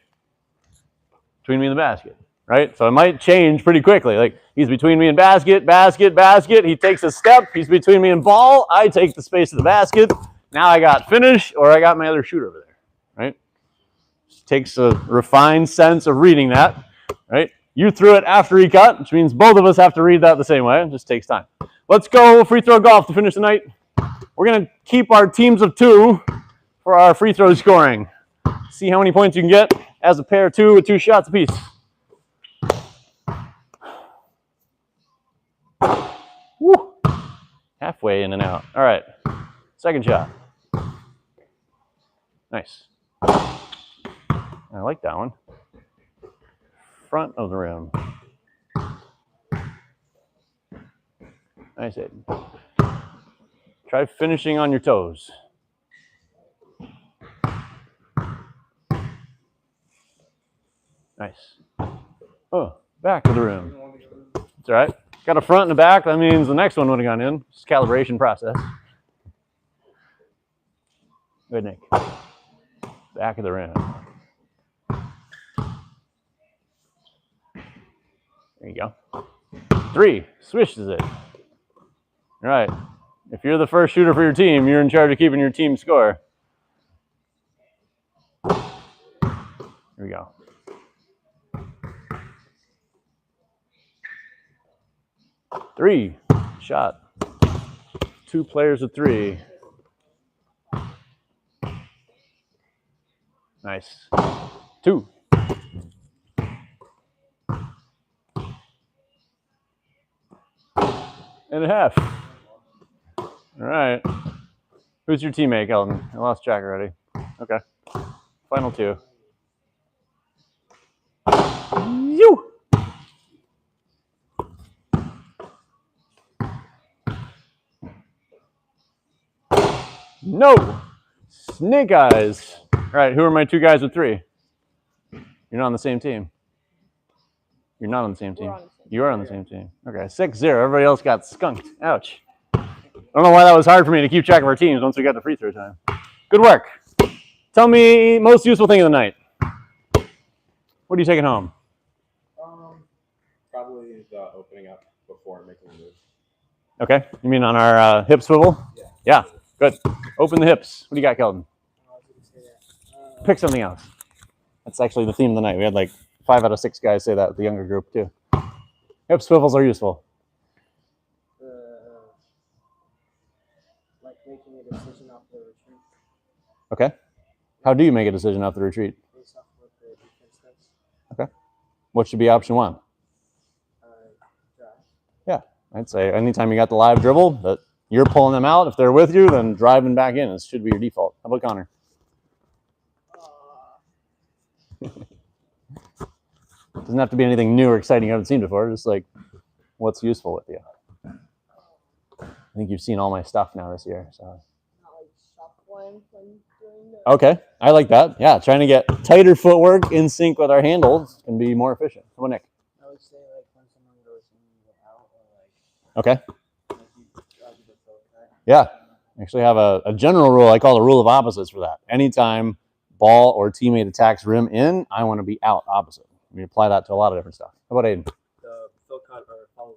Between me and the basket, right? So it might change pretty quickly. Like he's between me and basket, basket, basket. He takes a step. He's between me and ball. I take the space of the basket. Now I got finish, or I got my other shooter over there, right? Just takes a refined sense of reading that, right? You threw it after he cut, which means both of us have to read that the same way. It just takes time. Let's go free throw golf to finish the night. We're going to keep our teams of 2 for our free throw scoring. See how many points you can get as a pair of 2 with 2 shots apiece. Woo. Halfway in and out. All right. Second shot. Nice. I like that one. Front of the rim. Nice, Aiden. Try finishing on your toes. Nice. Oh, back of the rim. It's all right. Got a front and a back. That means the next one would have gone in. Just calibration process. Good, Nick. Back of the rim. There you go. 3. Swishes it. All right. If you're the first shooter for your team, you're in charge of keeping your team score. Here we go. Three. Shot. 2 players with 3. Nice. 2. And a half. All right. Who's your teammate, Kelton? I lost track already. Okay. Final 2. You. No. Snake eyes. All right. Who are my 2 guys with 3? You're not on the same team. You're not on the same team. You are on the same team. Okay. 6-0. Everybody else got skunked. Ouch. I don't know why that was hard for me to keep track of our teams once we got to free throw time. Good work. Tell me most useful thing of the night. What are you taking home? Probably the opening up before making the move. Okay. You mean on our hip swivel? Yeah. Yeah. Good. Open the hips. What do you got, Kelton? Pick something else. That's actually the theme of the night. We had like 5 out of 6 guys say that with the younger group too. Hip swivels are useful. Like making a decision off the retreat. Okay. How do you make a decision off the retreat? Based off what the defense does. Okay. What should be option 1? Drive. Yeah. I'd say anytime you got the live dribble, that you're pulling them out. If they're with you, then driving back in. It should be your default. How about Connor? Doesn't have to be anything new or exciting you haven't seen before. Just like what's useful with you. I think you've seen all my stuff now this year. So. Not like shop one when doing the Okay, I like that. Yeah, trying to get tighter footwork in sync with our handles can be more efficient. How about Nick? I would say like when someone goes in out or Okay. like you drive the foot, right? Yeah, I actually have a general rule. I call the rule of opposites for that. Anytime ball or teammate attacks rim in, I want to be out opposite. We apply that to a lot of different stuff. How about Aiden? The fill cut or follow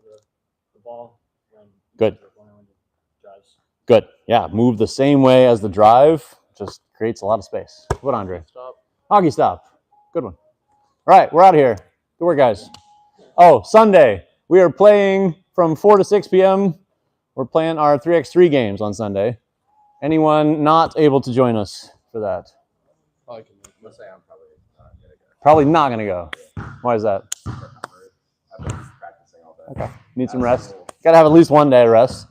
the ball when Good. when it drives. Good. Yeah, move the same way as the drive. Just creates a lot of space. What, Andre? Stop. Hockey stop. Good one. All right, we're out of here. Good work, guys. Oh, Sunday. We are playing from 4 to 6 p.m. We're playing our 3x3 games on Sunday. Anyone not able to join us for that? Probably can. Let's say I'm probably not gonna go. Probably not going to go. Why is that? I've been practicing all day. Okay. Need some rest. Got to have at least one day of rest.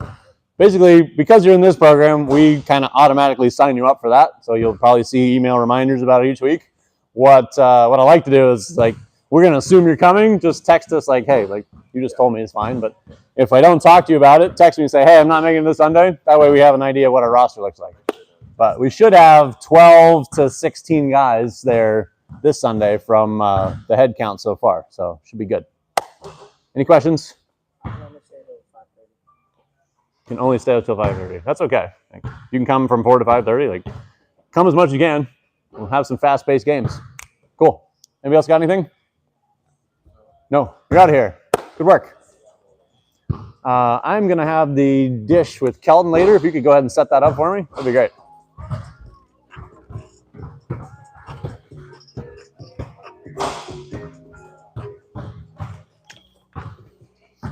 Basically, because you're in this program, we kind of automatically sign you up for that. So you'll probably see email reminders about it each week. What I like to do is, like, we're going to assume you're coming. Just text us like, hey, like, you just told me it's fine. But if I don't talk to you about it, text me and say, hey, I'm not making it this Sunday. That way we have an idea what our roster looks like. But we should have 12 to 16 guys there this Sunday from the head count so far. So should be good. Any questions? I'm gonna say about 5:30. Can only stay until 5:30. That's okay. Like, you can come from 4 to 5:30. Like, come as much as you can. We'll have some fast-paced games. Cool. Anybody else got anything? No. You're out of here. Good work. I'm gonna have the dish with Kelton later. If you could go ahead and set that up for me, that'd be great.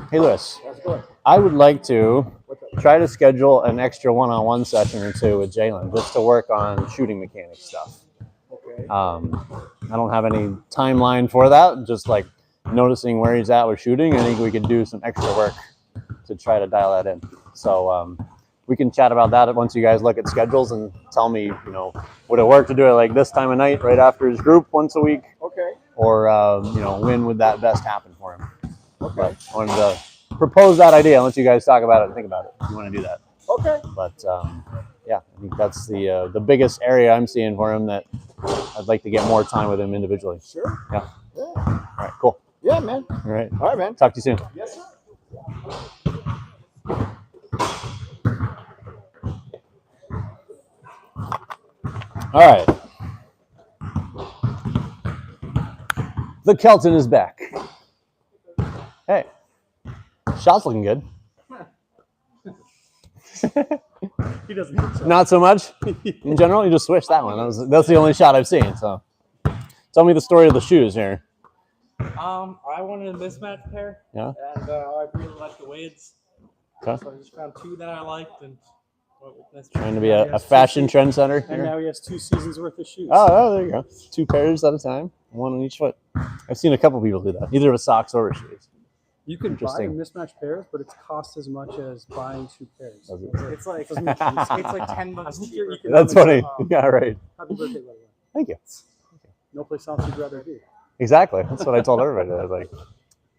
Hey, Lewis. How's it going? I would like to try to schedule an extra one-on-one session or 2 with Jalen just to work on shooting mechanics stuff. Okay. I don't have any timeline for that. Just like noticing where he's at with shooting. I think we could do some extra work to try to dial that in. So we can chat about that once you guys look at schedules and tell me, would it work to do it like this time of night right after his group once a week? Okay. Or, when would that best happen for him? Okay. But I wanted to propose that idea and let you guys talk about it and think about it if you want to do that. Okay. But yeah, I think that's the biggest area I'm seeing for him that I'd like to get more time with him individually. Sure. Yeah. Yeah. All right, cool. Yeah, man. All right. All right, man. Talk to you soon. Yes, sir. All right. The Kelton is back. Hey, shot's looking good. He doesn't think so. Not so much in general. You just switched that one. That's the only shot I've seen. So, tell me the story of the shoes here. I wanted a mismatched pair. Yeah. And I really liked the Wades. Okay. So I just found two that I liked and went with mismatched. Trying to be a fashion trendsetter. And here. now he has 2 seasons worth of shoes. Oh, there you go. 2 pairs at a time, 1 on each foot. I've seen a couple people do that, either with socks or with shoes. You can buy Interesting. mismatched pairs, but it's cost as much as buying 2 pairs. Does it? It's like Doesn't make any sense. it's like $10 cheaper. That's funny. Yeah, right. Happy birthday, by the way. Thank you. No place else you'd rather be. Exactly. That's what I told everybody. I was like,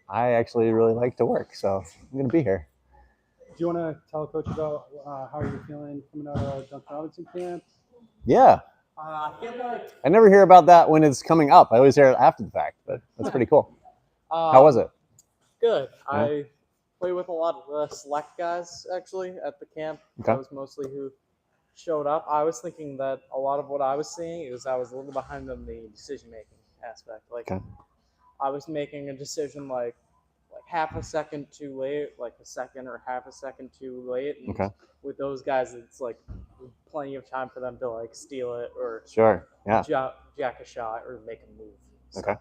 I actually really like to work, so I'm going to be here. Do you want to tell Coach about how you're feeling coming out of Duncan Robinson camp? Yeah. I feel like I never hear about that when it's coming up. I always hear it after the fact, but that's pretty cool. How was it? Good. Yeah. I play with a lot of the select guys actually at the camp. Okay. That was mostly who showed up. I was thinking that a lot of what I was seeing is I was a little behind on the decision making aspect. Like Okay. I was making a decision like half a second too late, like a second or half a second too late. And Okay. with those guys, it's like plenty of time for them to like steal it or Sure. Yeah. jack a shot or make a move. So, Okay.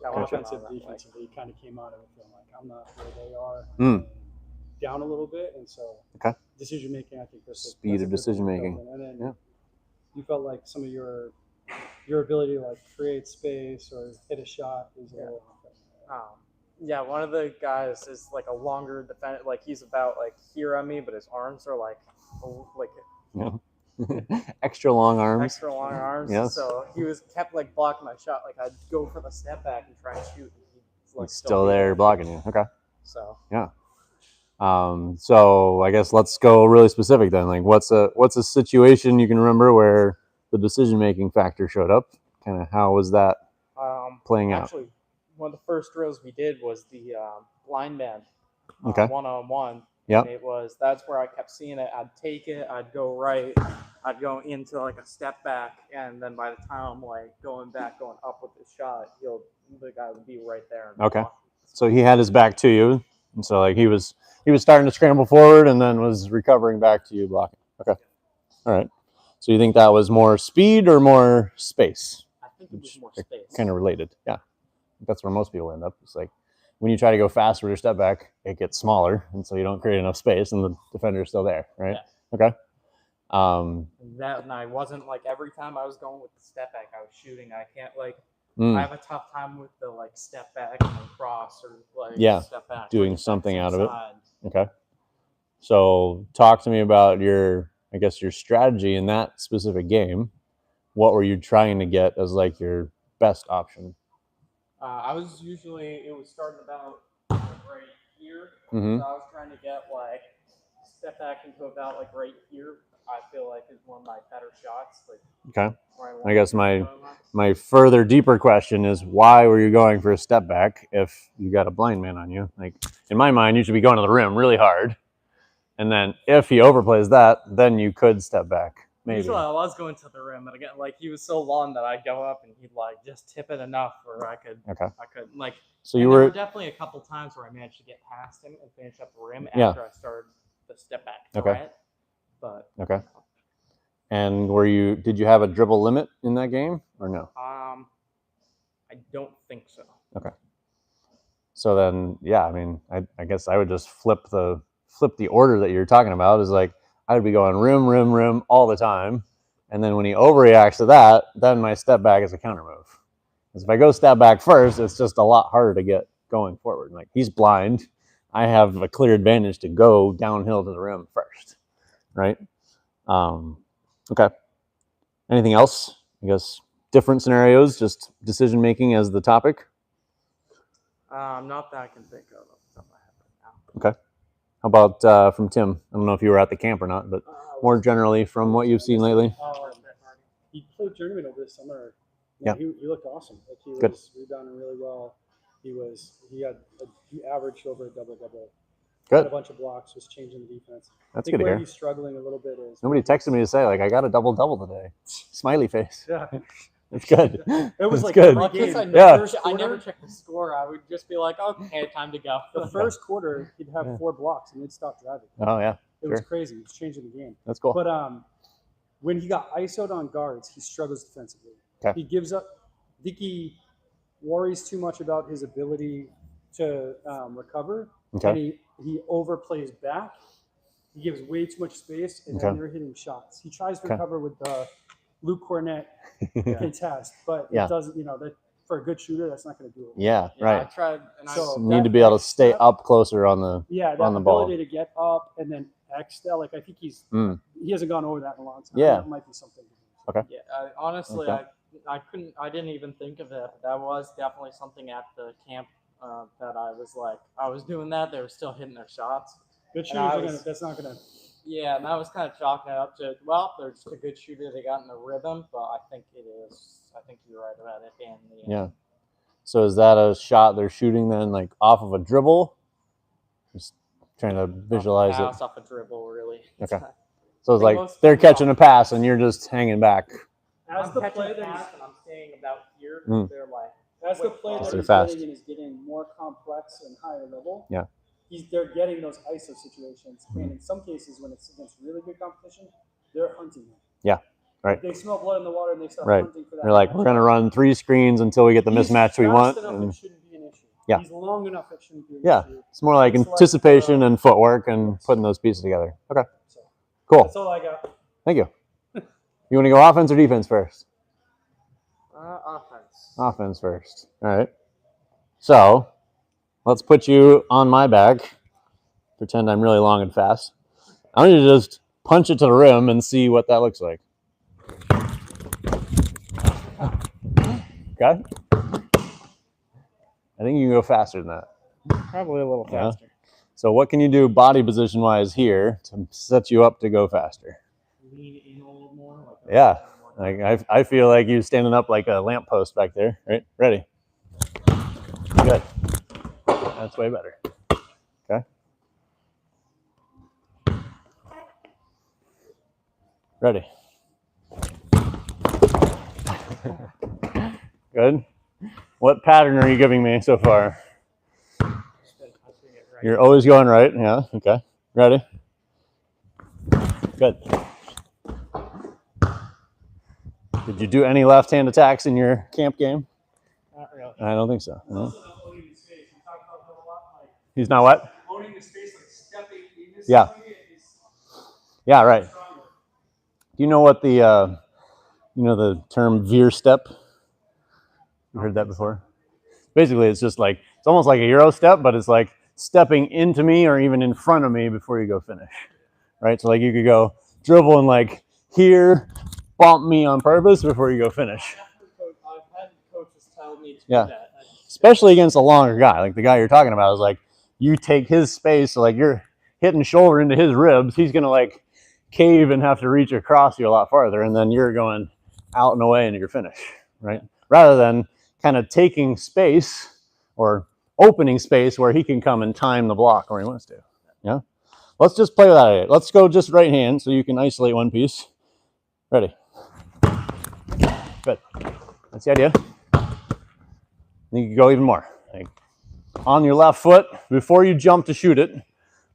Yeah, Gotcha. offensive, defensively, you kind of came out of it feeling like I'm not where they are. Mm. Down a little bit, and so Okay. decision making, I think that's Speed that's of a good decision thing to making. build in. And then Yeah. you felt like some of your ability to like create space or hit a shot is a little. Yeah, one of the guys is like a longer defender. Like he's about like here on me, but his arms are like Yeah. Extra long arms. extra long arms. Yes. So he was kept like blocking my shot. Like I'd go for the step back and try and shoot. And he's like It's still be there blocking you. Okay. So So I guess let's go really specific then. Like, what's a situation you can remember where the decision making factor showed up? Kind of how was that playing out? actually, one of the first drills we did was the blind man Okay. 1-on-1. Yep. And that's where I kept seeing it. I'd take it, I'd go right, I'd go into like a step back, and then by the time I'm like going up with the shot, the guy would be right there. And Okay. So he had his back to you, and so like he was starting to scramble forward, and then was recovering back to you blocking. Okay. All right. So you think that was more speed or more space? I think it was more space. Kind of related. Yeah. That's where most people end up. It's like when you try to go faster with your step back, it gets smaller, and so you don't create enough space, and the defender is still there, right? Yeah. Okay. And I wasn't like every time I was going with the step back, I was shooting. I can't like I have a tough time with the like step back and then cross or like step back. doing like, something out of it. side. Okay. So talk to me about your strategy in that specific game. What were you trying to get as like your best option? I was it was starting about right here. Mm-hmm. So I was trying to get like step back into about like right here. I feel like is one of my better shots. Like Okay. where I guess want to my further deeper question is why were you going for a step back if you got a blind man on you? Like in my mind, you should be going to the rim really hard. And then if he overplays that, then you could step back. Maybe. Usually I was going to the rim, but again, like he was so long that I'd go up and he'd like just tip it enough where I could like. So and you there were were definitely a couple times where I managed to get past him and finish up the rim after I started the step back threat. But okay. And did you have a dribble limit in that game or no? I don't think so. Okay. So then, yeah, I mean, I guess I would just flip the order that you're talking about. Is like I would be going rim all the time, and then when he overreacts to that, then my step back is a counter move. Because if I go step back first, it's just a lot harder to get going forward. Like he's blind, I have a clear advantage to go downhill to the rim first, right? Okay. Anything else? I guess different scenarios, just decision making as the topic. Not that I can think of off the top of my head right now. Okay. How about from Tim? I don't know if you were at the camp or not, but more generally from what you've seen lately. He played journeyman over the summer. Yeah. He looked awesome. Like he was rebounding really well. He averaged over a double-double Had a Good. bunch of blocks, just changing the defense. I That's think good to where hear. he's struggling a little bit is Nobody texted me to say like I got a double today. Smiley face. yeah. That's good. It was That's like good. every Well, because game. Yeah. I never checked the score. I would just be like, okay, time to go. The first quarter, he'd have Yeah. 4 blocks and they'd stop driving. Oh yeah, It was sure. crazy. It was changing the game. That's cool. But when he got ISO'd on guards, he struggles defensively. Okay. He gives up. I think he worries too much about his ability to recover, and Okay. he overplays back. He gives way too much space, and Okay. then you're hitting shots. He tries to Okay. recover with the Luke Cornett contest, but Yeah. it doesn't. That for a good shooter, that's not going to do it. Yeah, Yeah, I right. tried, and So- You need to be able to stay up closer on the. Yeah, that On the ball. ability to get up and then extend. Like I think he hasn't gone over that in a long time. Yeah. That might be something. yeah, honestly, Okay. I didn't even think of it. That was definitely something at the camp that I was like, I was doing that. They were still hitting their shots. Good shooters And I are was- gonna. That's not gonna. Yeah, and I was kind of chalking it up to, well, they're just a good shooter. They got in the rhythm, but I think it is. I think you're right about it being the Yeah. So is that a shot they're shooting then, like off of a dribble? Just trying to visualize it. pass off a dribble, really. Okay. So it's Like like most- they're catching a pass and you're just hanging back. As I'm the catching play a that pass he's, and I'm staying about here. Mm. They're like, as the play that They're he's fast. getting and is getting more complex and higher level, Yeah. they're getting those ISO situations, Mhm. and in some cases, when it's against really good competition, they're hunting them. Yeah, right. They smell blood in the water and they start Right. hunting for that. They're like, we're gonna run 3 screens until we get the He's mismatch we fast want. enough, And it shouldn't be an issue. Yeah. He's long enough, it shouldn't be an Yeah. issue. it's more like It's like, anticipation and footwork and putting those pieces together. Okay, So cool. that's all I got. Thank you. You want to go offense or defense first? offense. Offense first. All right. So let's put you on my back. Pretend I'm really long and fast. I want you to just punch it to the rim and see what that looks like. Okay. I think you can go faster than that. Probably a little Yeah. faster. So what can you do body position wise here to set you up to go faster? Lean in a little more. Like Yeah. Like I feel like you standing up like a lamppost back there. Right? Ready? Good. That's way better. Okay. Ready. Good. What pattern are you giving me so far? You're always going right. Yeah. Okay. Ready? Good. Did you do any left-hand attacks in your camp game? Not really. I don't think so. No. Also not owning the space. We talked about that a lot. Like He's not what? owning the space, like stepping in this Yeah. area is Yeah, right. stronger. Do you know what the the term veer step? You heard that before? Basically, it's just like it's almost like a Euro step, but it's like stepping into me or even in front of me before you go finish. Right? So like you could go dribble and like here, bump me on purpose before you go finish. I've had coaches tell me to Yeah. do that. Especially against a longer guy. Like the guy you're talking about is like you take his space, so like you're hitting shoulder into his ribs, he's gonna like cave and have to reach across you a lot farther, and then you're going out and away into your finish, right? Rather than kind of taking space or opening space where he can come and time the block where he wants to. Yeah. Let's just play with that. Let's go just right hand so you can isolate one piece. Ready? Good. That's the idea. You can go even more. Like on your left foot, before you jump to shoot it,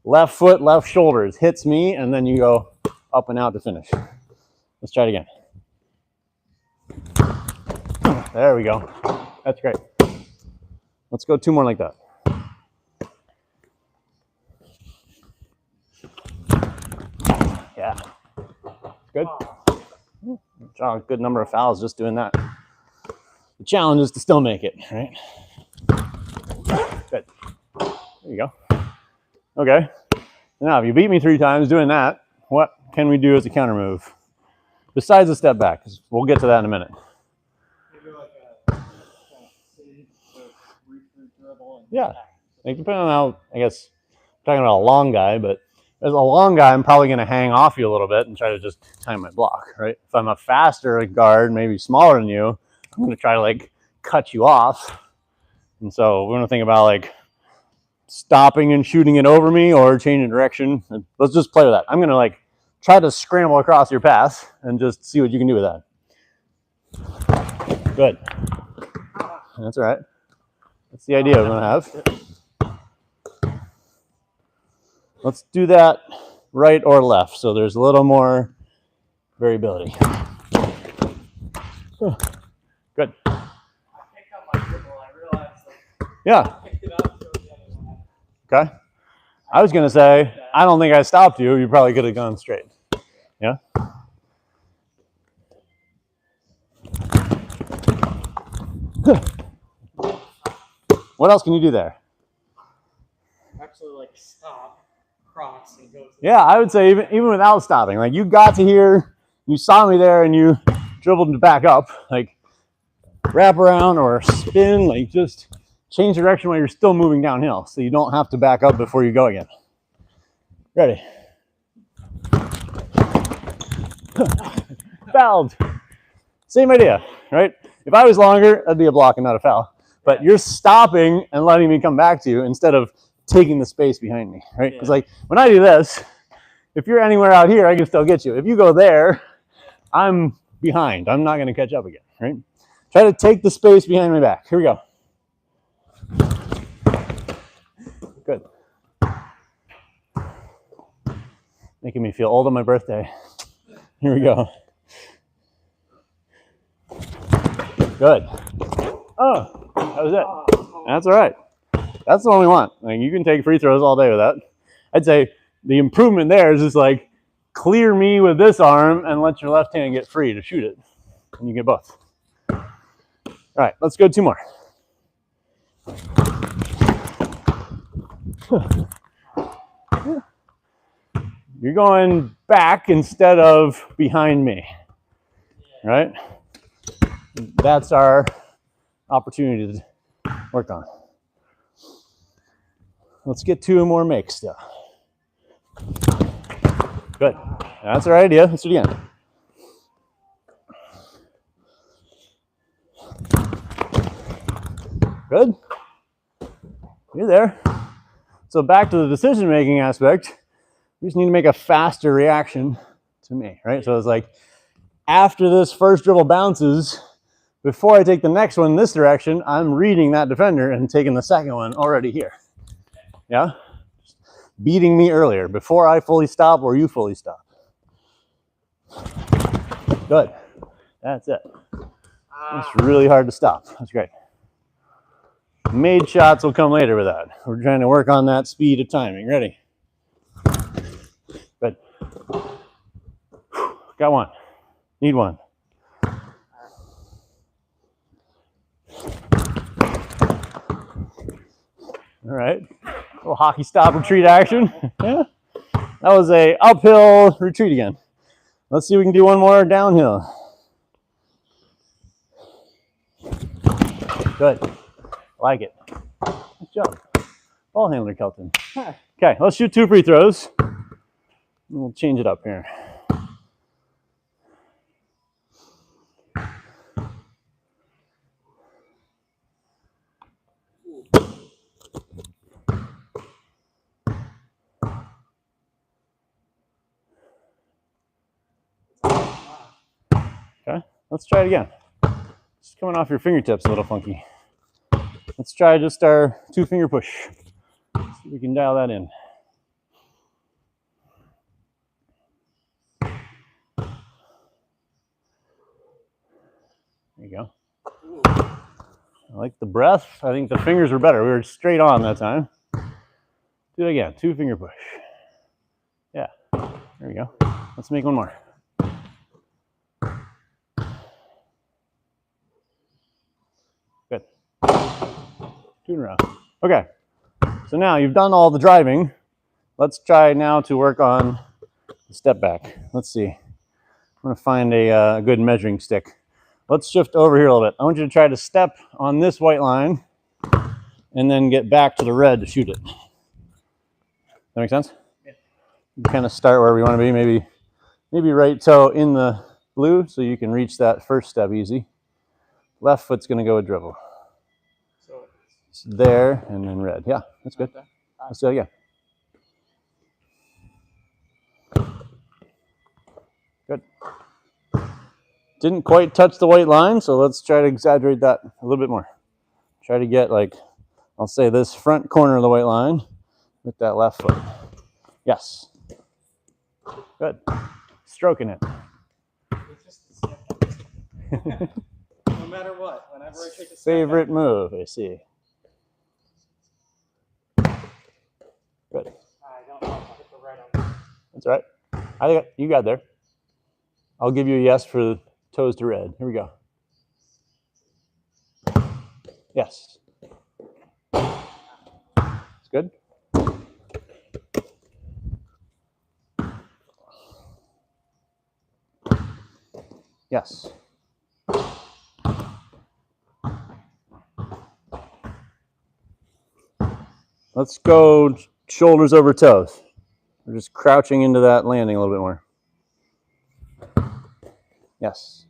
left foot, left shoulders hits me, and then you go up and out to finish. Let's try it again. There we go. That's great. Let's go 2 more like that. Yeah. Good. Draw a good number of fouls just doing that. The challenge is to still make it, right? Good. There you go. Okay. Now, if you beat me 3 times doing that, what can we do as a counter move? Besides a step back, 'cause we'll get to that in a minute. Maybe like a sit, reach through dribble, and Yeah. Like depending on how, I guess, I'm talking about a long guy, but as a long guy, I'm probably going to hang off you a little bit and try to just time my block, right? If I'm a faster guard, maybe smaller than you, I'm going to try to like cut you off. And so we're going to think about like stopping and shooting it over me or changing direction. Let's just play with that. I'm gonna like try to scramble across your path and just see what you can do with that. Good. That's all right. That's the idea we're gonna have. Let's do that right or left, so there's a little more variability. Good. Yeah. Okay. I was gonna say, I don't think I stopped you. You probably could have gone straight. Yeah. What else can you do there? Actually, like stop, cross, and go. To Yeah, I would say even without stopping, like you got to here, you saw me there, and you dribbled to back up, like wrap around or spin, like just change direction while you're still moving downhill, so you don't have to back up before you go again. Ready? Fouled. Same idea, right? If I was longer, that'd be a block and not a foul. But you're stopping and letting me come back to you instead of taking the space behind me, right? Because like when I do this, if you're anywhere out here, I can still get you. If you go there, I'm behind. I'm not going to catch up again, right? Try to take the space behind my back. Here we go. Good. Making me feel old on my birthday. Here we go. Good. Oh, that was it. That's all right. That's the one we want. Like, you can take free throws all day with that. I'd say the improvement there is just like clear me with this arm and let your left hand get free to shoot it. And you get both. All right, let's go 2 more. You're going back instead of behind me, right? That's our opportunity to work on. Let's get 2 more makes still. Good. That's our idea. Let's do it again. Good. You're there. So back to the decision-making aspect, we just need to make a faster reaction to me, right? So it's like, after this first dribble bounces, before I take the next one in this direction, I'm reading that defender and taking the second one already here. Yeah? Beating me earlier, before I fully stop or you fully stop. Good. That's it. It's really hard to stop. That's great. Made shots will come later with that. We're trying to work on that speed of timing. Ready? Good. Got one. Need one. All right. Little hockey stop retreat action. Yeah. That was a uphill retreat again. Let's see if we can do one more downhill. Good. Like it. Good job. Ball handler, Kelton. Okay, let's shoot 2 free throws. We'll change it up here. Okay, let's try it again. It's coming off your fingertips a little funky. Let's try just our 2-finger push. See if we can dial that in. There you go. I like the breath. I think the fingers were better. We were straight on that time. Do it again. 2-finger push. Yeah. There we go. Let's make one more. Good. 2 in a row. Okay. So now you've done all the driving. Let's try now to work on the step back. Let's see. I'm going to find a good measuring stick. Let's shift over here a little bit. I want you to try to step on this white line and then get back to the red to shoot it. That make sense? Yeah. Kind of start where we want to be, maybe right toe in the blue so you can reach that first step easy. Left foot's going to go with dribble. So it's there and then red. Yeah, that's good. So yeah. Good. Didn't quite touch the white line, so let's try to exaggerate that a little bit more. Try to get like, I'll say this front corner of the white line with that left foot. Yes. Good. Stroking it. No matter what, whenever I take a step Favorite back, move, I see. Good. I don't know if I hit the right one. That's all right. I think you got there. I'll give you a yes for toes to red. Here we go. Yes. It's good. Yes. Let's go shoulders over toes. We're just crouching into that landing a little bit more. Yes.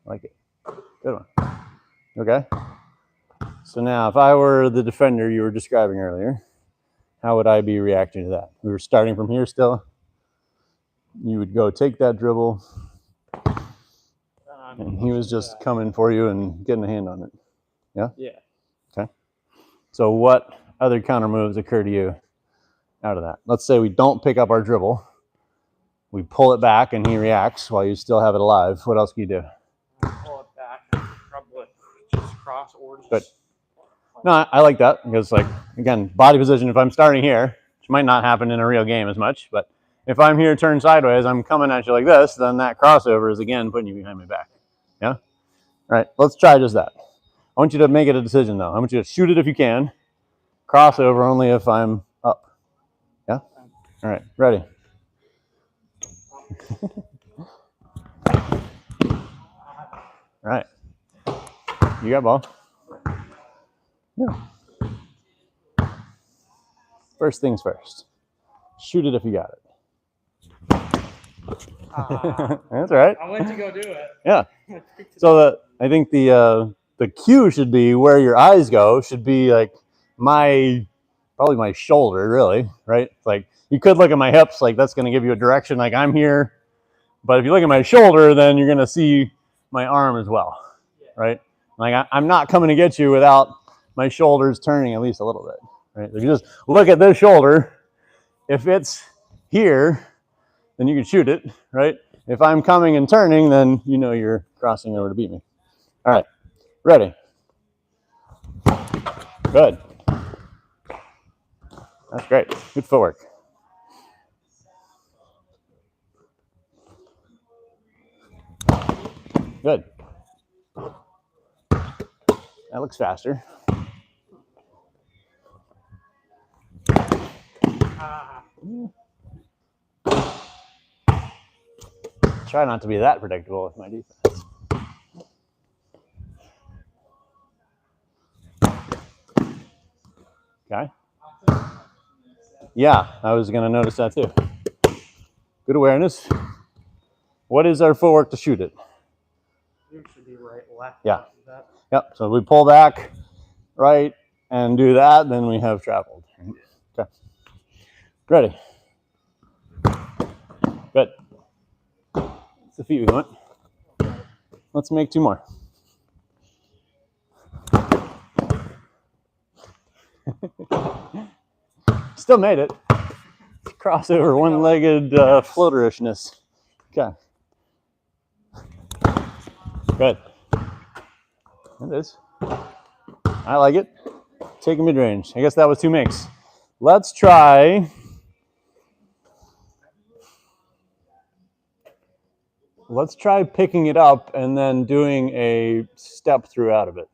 Like it. Good one. Okay. So now, if I were the defender you were describing earlier, how would I be reacting to that? We were starting from here still. You would go take that dribble, and he was just coming for you and getting a hand on it. Yeah? Yeah. Okay. So what other counter moves occur to you out of that? Let's say we don't pick up our dribble. We pull it back and he reacts while you still have it alive. What else can you do? Pull it back and probably just cross or just. Good. No, I like that because, like, again, body position, if I'm starting here, which might not happen in a real game as much, but if I'm here turned sideways, I'm coming at you like this, then that crossover is, again, putting you behind my back. Yeah? All right, let's try just that. I want you to make it a decision, though. I want you to shoot it if you can. Crossover only if I'm up. Yeah? All right, ready. All right. You got ball. Yeah. First things first. Shoot it if you got it. That's all right. I went to go do it. Yeah. So I think the cue should be where your eyes go. Should be like probably my shoulder, really, right? Like you could look at my hips, like that's going to give you a direction, like I'm here. But if you look at my shoulder, then you're going to see my arm as well, right? Like I'm not coming to get you without my shoulders turning at least a little bit, right? If you just look at this shoulder, if it's here, then you can shoot it, right? If I'm coming and turning, then you know you're crossing over to beat me. All right, ready. Good. That's great. Good footwork. Good. That looks faster. Try not to be that predictable with my defense. Okay. Yeah, I was going to notice that too. Good awareness. What is our footwork to shoot it? You should be right, left. Yeah. Yep. So we pull back, right, and do that, then we have traveled. Okay. Ready. Good. That's the feet we want. Let's make two more. Still made it. Crossover, one-legged floaterishness. Okay. Good. It is. I like it. Take a mid-range. I guess that was two makes. Let's try. Let's try picking it up and then doing a step through out of it.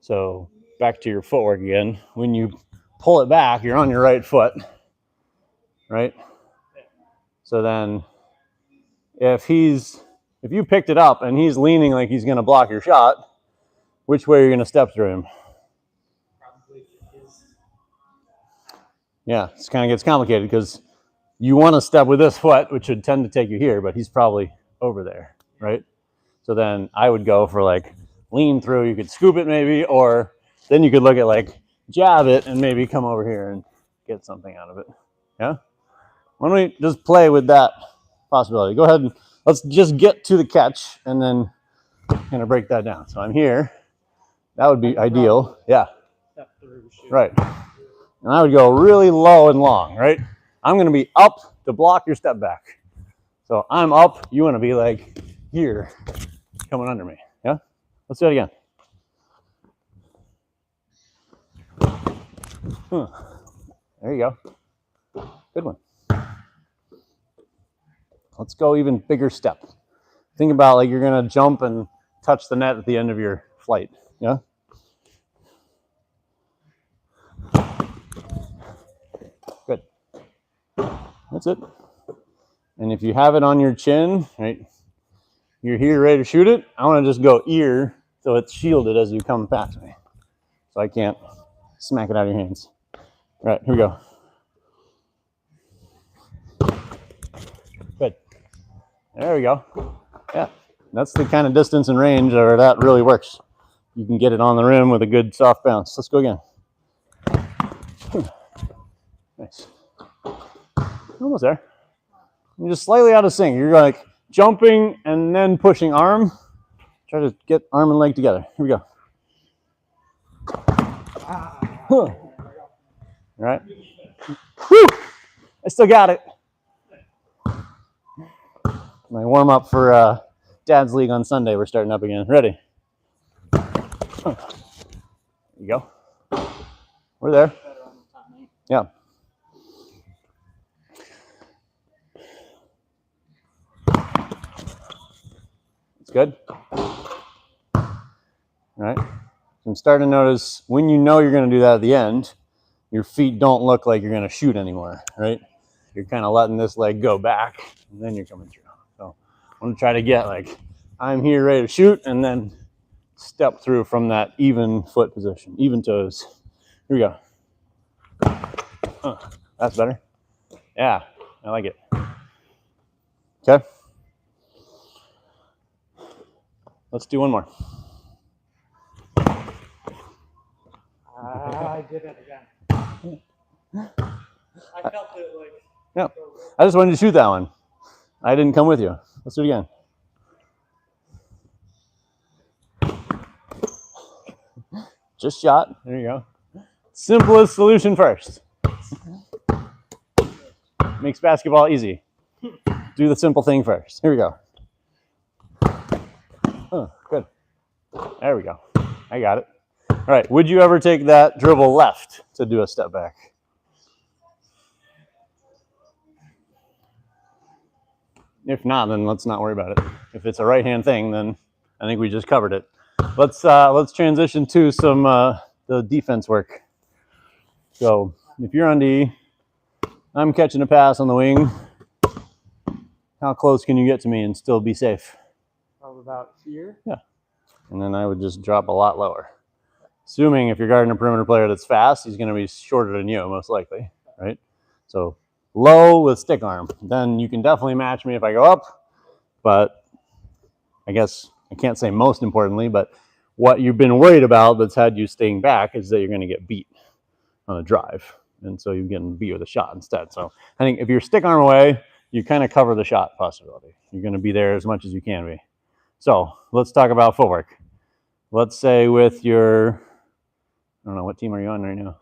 So back to your footwork again. When you pull it back, you're on your right foot, right? So then if you picked it up and he's leaning like he's going to block your shot, which way are you going to step through him? Probably his. Yeah, it kind of gets complicated because you want to step with this foot, which should tend to take you here, but he's probably over there, right? So then I would go for like lean through. You could scoop it maybe, or then you could look at like jab it and maybe come over here and get something out of it. Yeah? Why don't we just play with that possibility? Go ahead and let's just get to the catch and then kind of break that down. So I'm here. That would be ideal. Yeah, Step through, shoot. right. And I would go really low and long, right? I'm going to be up to block your step back. So I'm up. You want to be like here, coming under me. Yeah? Let's do it again. There you go. Good one. Let's go even bigger step. Think about like you're going to jump and touch the net at the end of your flight. Yeah? Good. That's it. And if you have it on your chin, right, you're here ready to shoot it, I want to just go ear so it's shielded as you come past me. So I can't smack it out of your hands. All right, here we go. Good. There we go. Yeah, that's the kind of distance and range where that really works. You can get it on the rim with a good soft bounce. Let's go again. Nice. Almost there. You're just slightly out of sync. You're like jumping and then pushing arm. Try to get arm and leg together. Here we go. All right. Whew. I still got it. My warm up for Dad's League on Sunday. We're starting up again. Ready? There you go. We're there. Yeah. It's good. All right. So I'm starting to notice when you know you're going to do that at the end, your feet don't look like you're going to shoot anymore, right? You're kind of letting this leg go back, and then you're coming through. So I'm going to try to get like, I'm here ready to shoot, and then step through from that even foot position, even toes. Here we go. That's better. Yeah, I like it. Okay. Let's do one more. I did it again. I felt it like. Yeah, I just wanted to shoot that one. I didn't come with you. Let's do it again. Just shot. There you go. Simplest solution first. Makes basketball easy. Do the simple thing first. Here we go. Oh, good. There we go. I got it. All right. Would you ever take that dribble left to do a step back? If not, then let's not worry about it. If it's a right-hand thing, then I think we just covered it. Let's transition to some the defense work. So if you're on D, I'm catching a pass on the wing. How close can you get to me and still be safe? Probably about here. Yeah. And then I would just drop a lot lower. Assuming if you're guarding a perimeter player that's fast, he's going to be shorter than you, most likely, right? So low with stick arm. Then you can definitely match me if I go up. But I guess I can't say most importantly, but what you've been worried about that's had you staying back is that you're going to get beat on a drive. And so you're getting beat with a shot instead. So I think if you're stick arm away, you kind of cover the shot possibility. You're going to be there as much as you can be. So let's talk about footwork. Let's say with your, I don't know, what team are you on right now?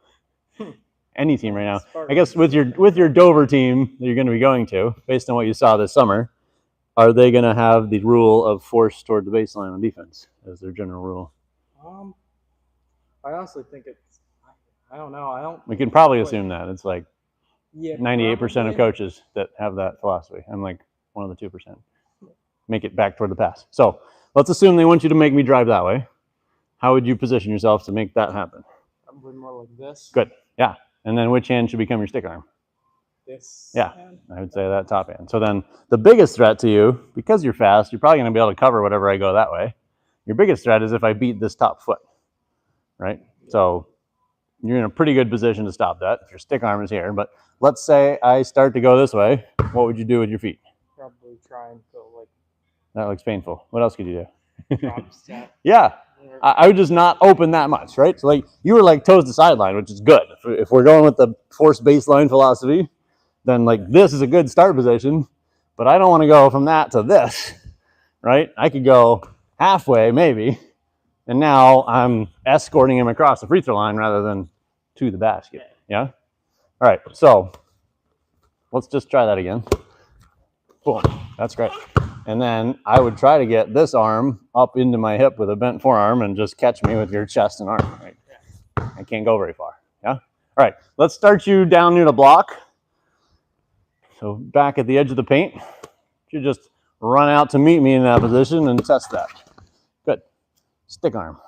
Any team right now. I guess with your Dover team that you're going to be going to, based on what you saw this summer, are they going to have the rule of force toward the baseline on defense as their general rule? I honestly think it's, I don't know. I don't. We can probably assume that. It's like Yeah, 98% of probably. coaches that have that philosophy. I'm like one of the 2%. Make it back toward the pass. So let's assume they want you to make me drive that way. How would you position yourself to make that happen? Probably more like this. Good. Yeah. And then which hand should become your stick arm? This. Yeah. hand. I would say that top hand. So then the biggest threat to you, because you're fast, you're probably going to be able to cover whatever I go that way. Your biggest threat is if I beat this top foot, right? So you're in a pretty good position to stop that if your stick arm is here. But let's say I start to go this way. What would you do with your feet? Probably try and go like That looks painful. What else could you do? drop step. Yeah. I would just not open that much, right? So like you were like toes to sideline, which is good. If we're going with the force baseline philosophy, then like this is a good start position, but I don't want to go from that to this, right? I could go halfway maybe, and now I'm escorting him across the free throw line rather than to the basket. Yeah? All right, so let's just try that again. Boom, that's great. And then I would try to get this arm up into my hip with a bent forearm and just catch me with your chest and arm, right? I can't go very far, yeah? All right, let's start you down near the block. So back at the edge of the paint, you just run out to meet me in that position and test that. Good. Stick arm.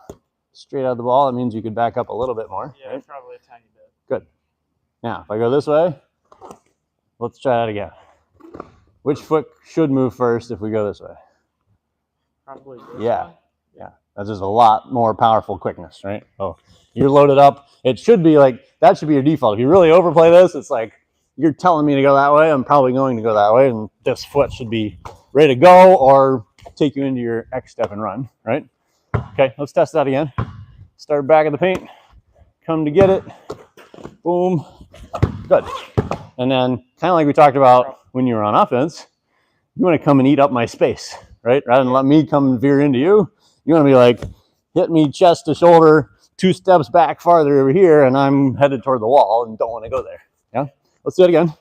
Straight out of the ball, that means you could back up a little bit more. Yeah, right? probably a tiny bit. Good. Now, if I go this way, let's try that again. Which foot should move first if we go this way? Probably this Yeah. one. Yeah. That's just a lot more powerful quickness, right? Oh, you're loaded up. It should be like, that should be your default. If you really overplay this, it's like, you're telling me to go that way, I'm probably going to go that way, and this foot should be ready to go or take you into your X step and run, right? Okay, let's test that again. Start back of the paint, come to get it, boom, good. And then kind of like we talked about when you were on offense, you want to come and eat up my space, right? Rather than let me come and veer into you, you want to be like, hit me chest to shoulder, 2 steps back farther over here, and I'm headed toward the wall and don't want to go there, yeah? Let's do it again.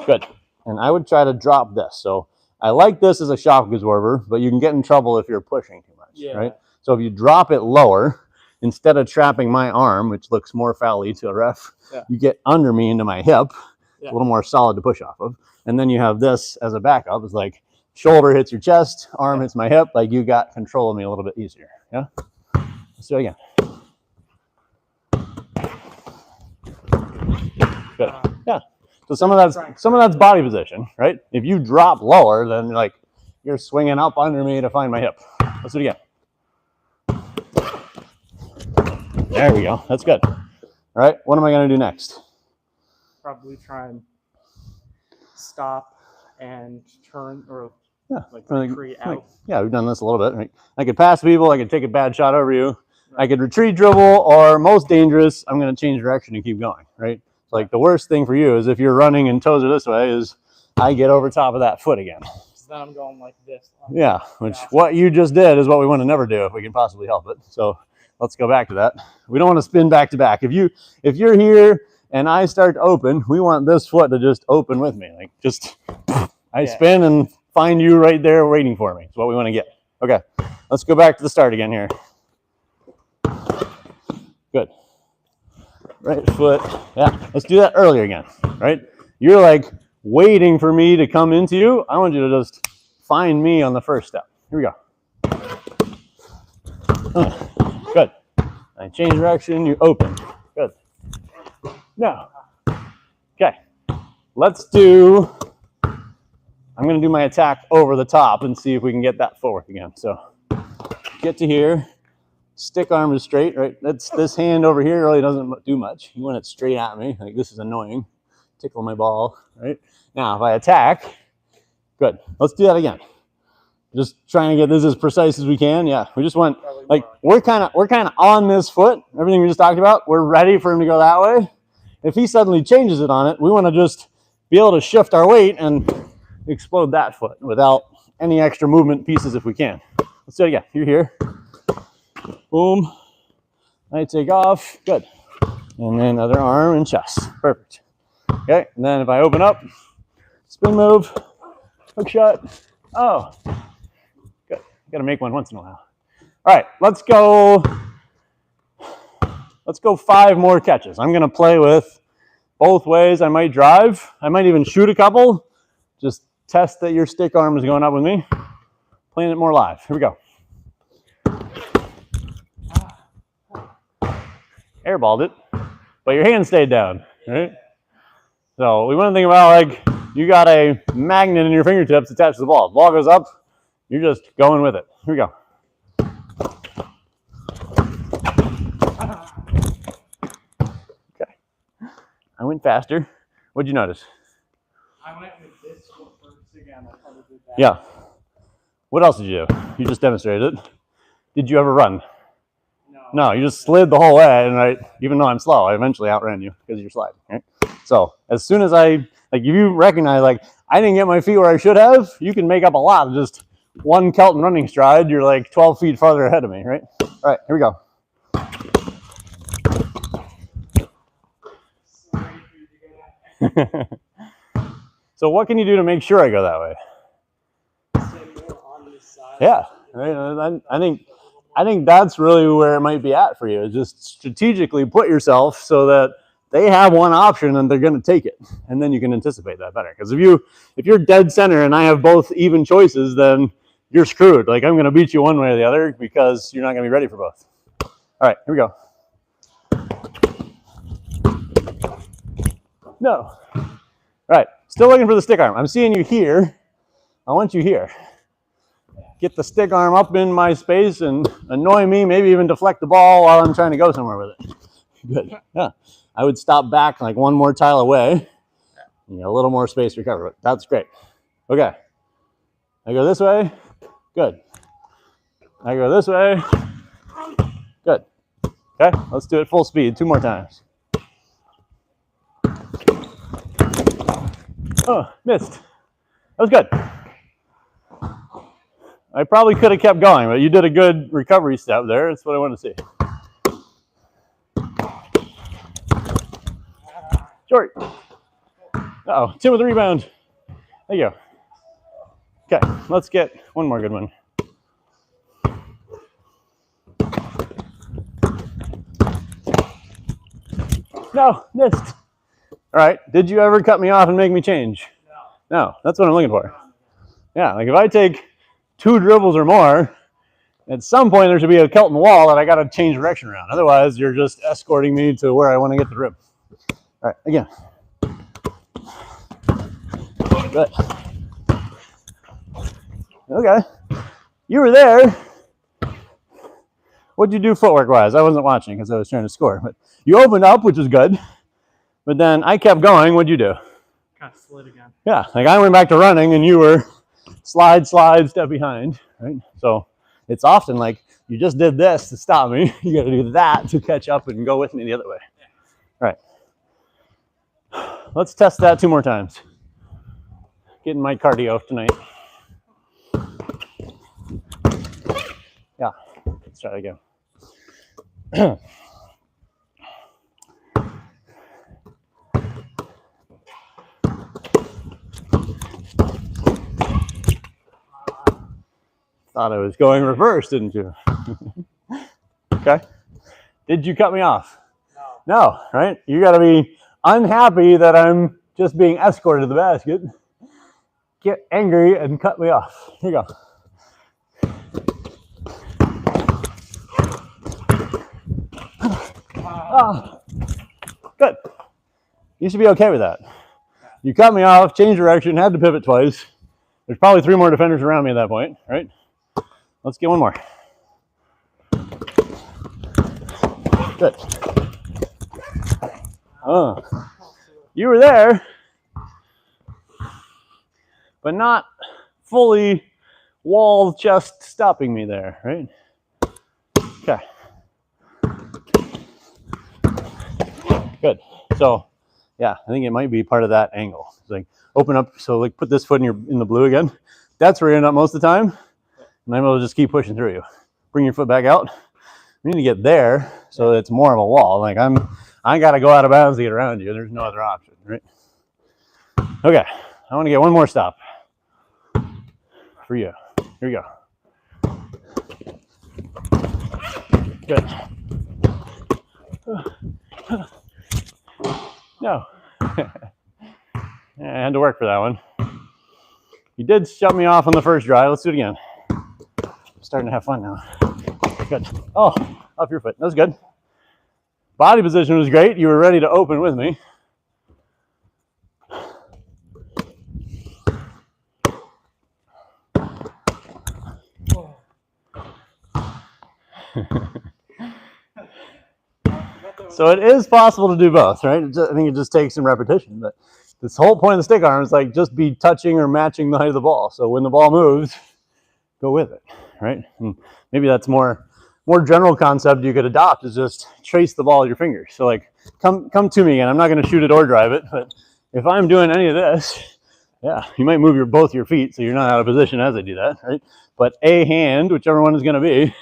Good. And I would try to drop this. So I like this as a shock absorber, but you can get in trouble if you're pushing too much, right? So if you drop it lower, instead of trapping my arm, which looks more foul-y to a ref, you get under me into my hip, a little more solid to push off of. And then you have this as a backup. It's like shoulder hits your chest, arm hits my hip, like you got control of me a little bit easier, yeah? Let's do it again. Good. Yeah. So some of that's body position, right? If you drop lower, then like you're swinging up under me to find my hip. Let's do it again. There we go. That's good. All right. What am I going to do next? Probably try and stop and turn or like retreat out. Yeah, we've done this a little bit. Right? I could pass people. I could take a bad shot over you. I could retreat dribble, or most dangerous, I'm going to change direction and keep going, right? Like the worst thing for you is if you're running and toes are this way is I get over top of that foot again. So then I'm going like this. Yeah, which what you just did is what we want to never do if we can possibly help it. So let's go back to that. We don't want to spin back to back. If you're here and I start to open, we want this foot to just open with me. Like just I spin and find you right there waiting for me. That's what we want to get. Okay, let's go back to the start again here. Good. Right foot. Yeah, let's do that earlier again, right? You're like waiting for me to come into you. I want you to just find me on the first step. Here we go. Good. I change direction, you open. Good. Now, okay, let's do, I'm going to do my attack over the top and see if we can get that forward again. So get to here. Stick arm is straight, right? That's this hand over here really doesn't do much. You want it straight at me. Like this is annoying. Tickle my ball, right? Now, if I attack, good. Let's do that again. Just trying to get this as precise as we can. Yeah, we just want like we're kind of on this foot. Everything we just talked about, we're ready for him to go that way. If he suddenly changes it on it, we want to just be able to shift our weight and explode that foot without any extra movement pieces if we can. Let's do it again. You're here. Boom. I take off. Good. And then other arm and chest. Perfect. Okay. And then if I open up, spin move, hook shot. Oh, good. Got to make one once in a while. All right. Let's go 5 more catches. I'm going to play with both ways. I might drive. I might even shoot a couple. Just test that your stick arm is going up with me. Playing it more live. Here we go. Airballed it, but your hand stayed down, right? So we want to think about like you got a magnet in your fingertips attached to the ball. The ball goes up, you're just going with it. Here we go. Okay. I went faster. What'd you notice? I went with this foot first again. I probably did that. Yeah. What else did you do? You just demonstrated it. Did you ever run? No, you just slid the whole way, and even though I'm slow, I eventually outran you because you're sliding. Right? So as soon as if you recognize I didn't get my feet where I should have, you can make up a lot of just one Kelton running stride. You're like 12 feet farther ahead of me, right? All right, here we go. So what can you do to make sure I go that way? Yeah, right? I think that's really where it might be at for you. Is just strategically put yourself so that they have one option and they're going to take it, and then you can anticipate that better. Because if you're dead center and I have both even choices, then you're screwed. Like I'm going to beat you one way or the other because you're not going to be ready for both. All right, here we go. No. All right, still looking for the stick arm. I'm seeing you here. I want you here. Get the stick arm up in my space and annoy me, maybe even deflect the ball while I'm trying to go somewhere with it. Good. Yeah. I would stop back like one more tile away. You know, a little more space to recover. That's great. Okay. I go this way. Good. I go this way. Good. Okay, let's do it full speed 2 more times. Oh, missed. That was good. I probably could have kept going, but you did a good recovery step there. That's what I want to see. Short. Uh-oh, Tim with the rebound. There you go. Okay, let's get one more good one. No, missed. All right, did you ever cut me off and make me change? No, that's what I'm looking for. Yeah, like if I take 2 dribbles or more, at some point there should be a Kelton wall that I got to change direction around. Otherwise, you're just escorting me to where I want to get the rim. All right, again. Good. Okay. You were there. What'd you do footwork-wise? I wasn't watching because I was trying to score. But you opened up, which was good. But then I kept going. What'd you do? Kind of slid again. Yeah, like I went back to running and you were slide, step behind, right? So it's often like you just did this to stop me. You got to do that to catch up and go with me the other way. All right. Let's test that 2 more times. Getting my cardio tonight. Yeah, let's try it again. Thought I was going reverse, didn't you? Okay. Did you cut me off? No, right? You got to be unhappy that I'm just being escorted to the basket. Get angry and cut me off. Here you go. Oh, good. You should be okay with that. You cut me off, changed direction, had to pivot twice. There's probably 3 more defenders around me at that point, right? Let's get one more. Good. Oh, you were there, but not fully wall chest stopping me there, right? Okay. Good. So, yeah, I think it might be part of that angle. It's like open up, so like put this foot in the blue again. That's where you end up most of the time. And I'm able to just keep pushing through you. Bring your foot back out. We need to get there so it's more of a wall. Like I got to go out of bounds to get around you. There's no other option, right? Okay, I want to get one more stop for you. Here we go. Good. No. I had to work for that one. You did shut me off on the first drive. Let's do it again. I'm starting to have fun now. Good. Oh, off your foot. That was good. Body position was great. You were ready to open with me. So it is possible to do both, right? I think it just takes some repetition, but this whole point of the stick arm is like just be touching or matching the height of the ball. So when the ball moves, go with it, right? And maybe that's more general concept you could adopt is just trace the ball with your fingers. So like come to me again. I'm not going to shoot it or drive it, but if I'm doing any of this, yeah, you might move both your feet so you're not out of position as I do that, right? But a hand, whichever one is going to be,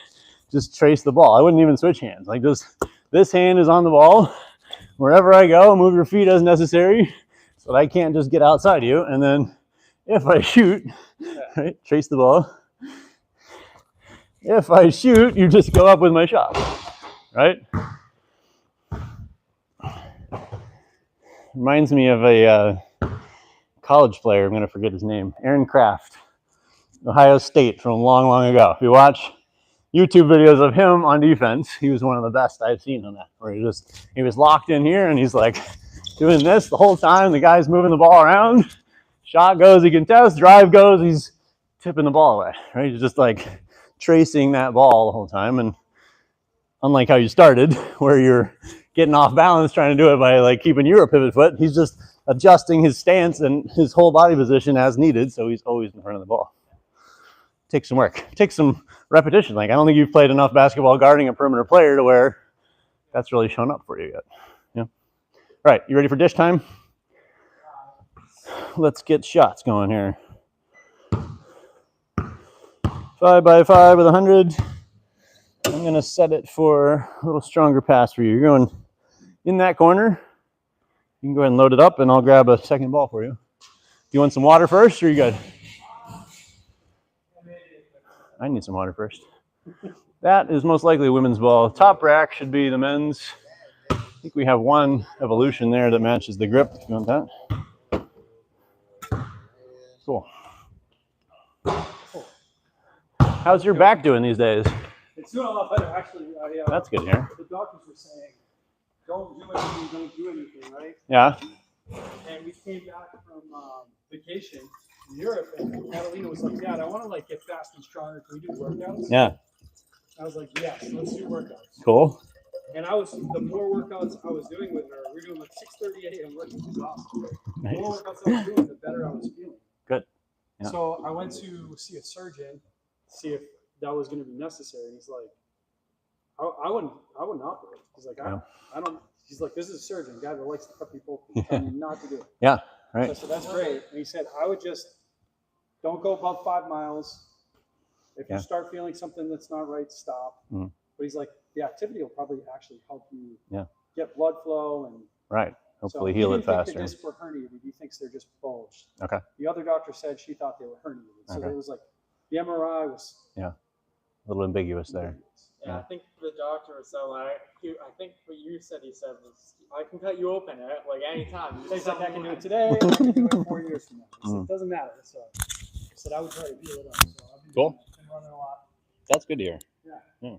just trace the ball. I wouldn't even switch hands. Like just this hand is on the ball. Wherever I go, move your feet as necessary so that I can't just get outside you. And then if I shoot, right, trace the ball. If I shoot, you just go up with my shot, right? Reminds me of a college player. I'm going to forget his name. Aaron Kraft, Ohio State from long, long ago. If you watch YouTube videos of him on defense, he was one of the best I've seen on that. Where he was locked in here and he's like doing this the whole time. The guy's moving the ball around. Shot goes, he can test. Drive goes, he's tipping the ball away, right? He's just like tracing that ball the whole time. And unlike how you started, where you're getting off balance trying to do it by like keeping your pivot foot, he's just adjusting his stance and his whole body position as needed, so he's always in front of the ball. Takes some work. Takes some repetition. Like I don't think you've played enough basketball guarding a perimeter player to where that's really shown up for you yet. Yeah. All right, you ready for dish time? Let's get shots going here. 5x5 with 100. I'm going to set it for a little stronger pass for you. You're going in that corner. You can go ahead and load it up, and I'll grab a second ball for you. Do you want some water first, or are you good? I need some water first. That is most likely a women's ball. Top rack should be the men's. I think we have one Evolution there that matches the grip. You want that? Cool. How's your back doing these days? It's doing a lot better, actually. That's good here. The doctors were saying, don't do anything, don't do anything, right? Yeah. And we came back from vacation in Europe, and Catalina was like, Dad, I want to like get fast and stronger. Can we do workouts? Yeah. I was like, yes, let's do workouts. Cool. And the more workouts I was doing with her, we were doing like 6:30 a.m. working, which was awesome. The more workouts I was doing, the better I was feeling. Good. Yeah. So I went to see a surgeon, see if that was going to be necessary. And he's like, I wouldn't operate. He's like, I don't. He's like, this is a surgeon, guy that likes to cut people, tell me not to do it. Yeah. Right. So I said, that's great. And he said, I would just don't go above 5 miles. If you start feeling something that's not right, stop. Mm-hmm. But he's like, the activity will probably actually help you get blood flow and Hopefully heal it faster. He discs were herniated. He thinks they're just bulged. Okay. The other doctor said she thought they were herniated. So it was like the MRI was a little ambiguous there. Yeah, I think the doctor was so like, I think what you said he said was, I can cut you open at like any time. He's like, I can do it today, I can do it 4 years from now. So it doesn't matter. So I said I would try to heal it up. So I've been running a lot. That's good to hear. Yeah.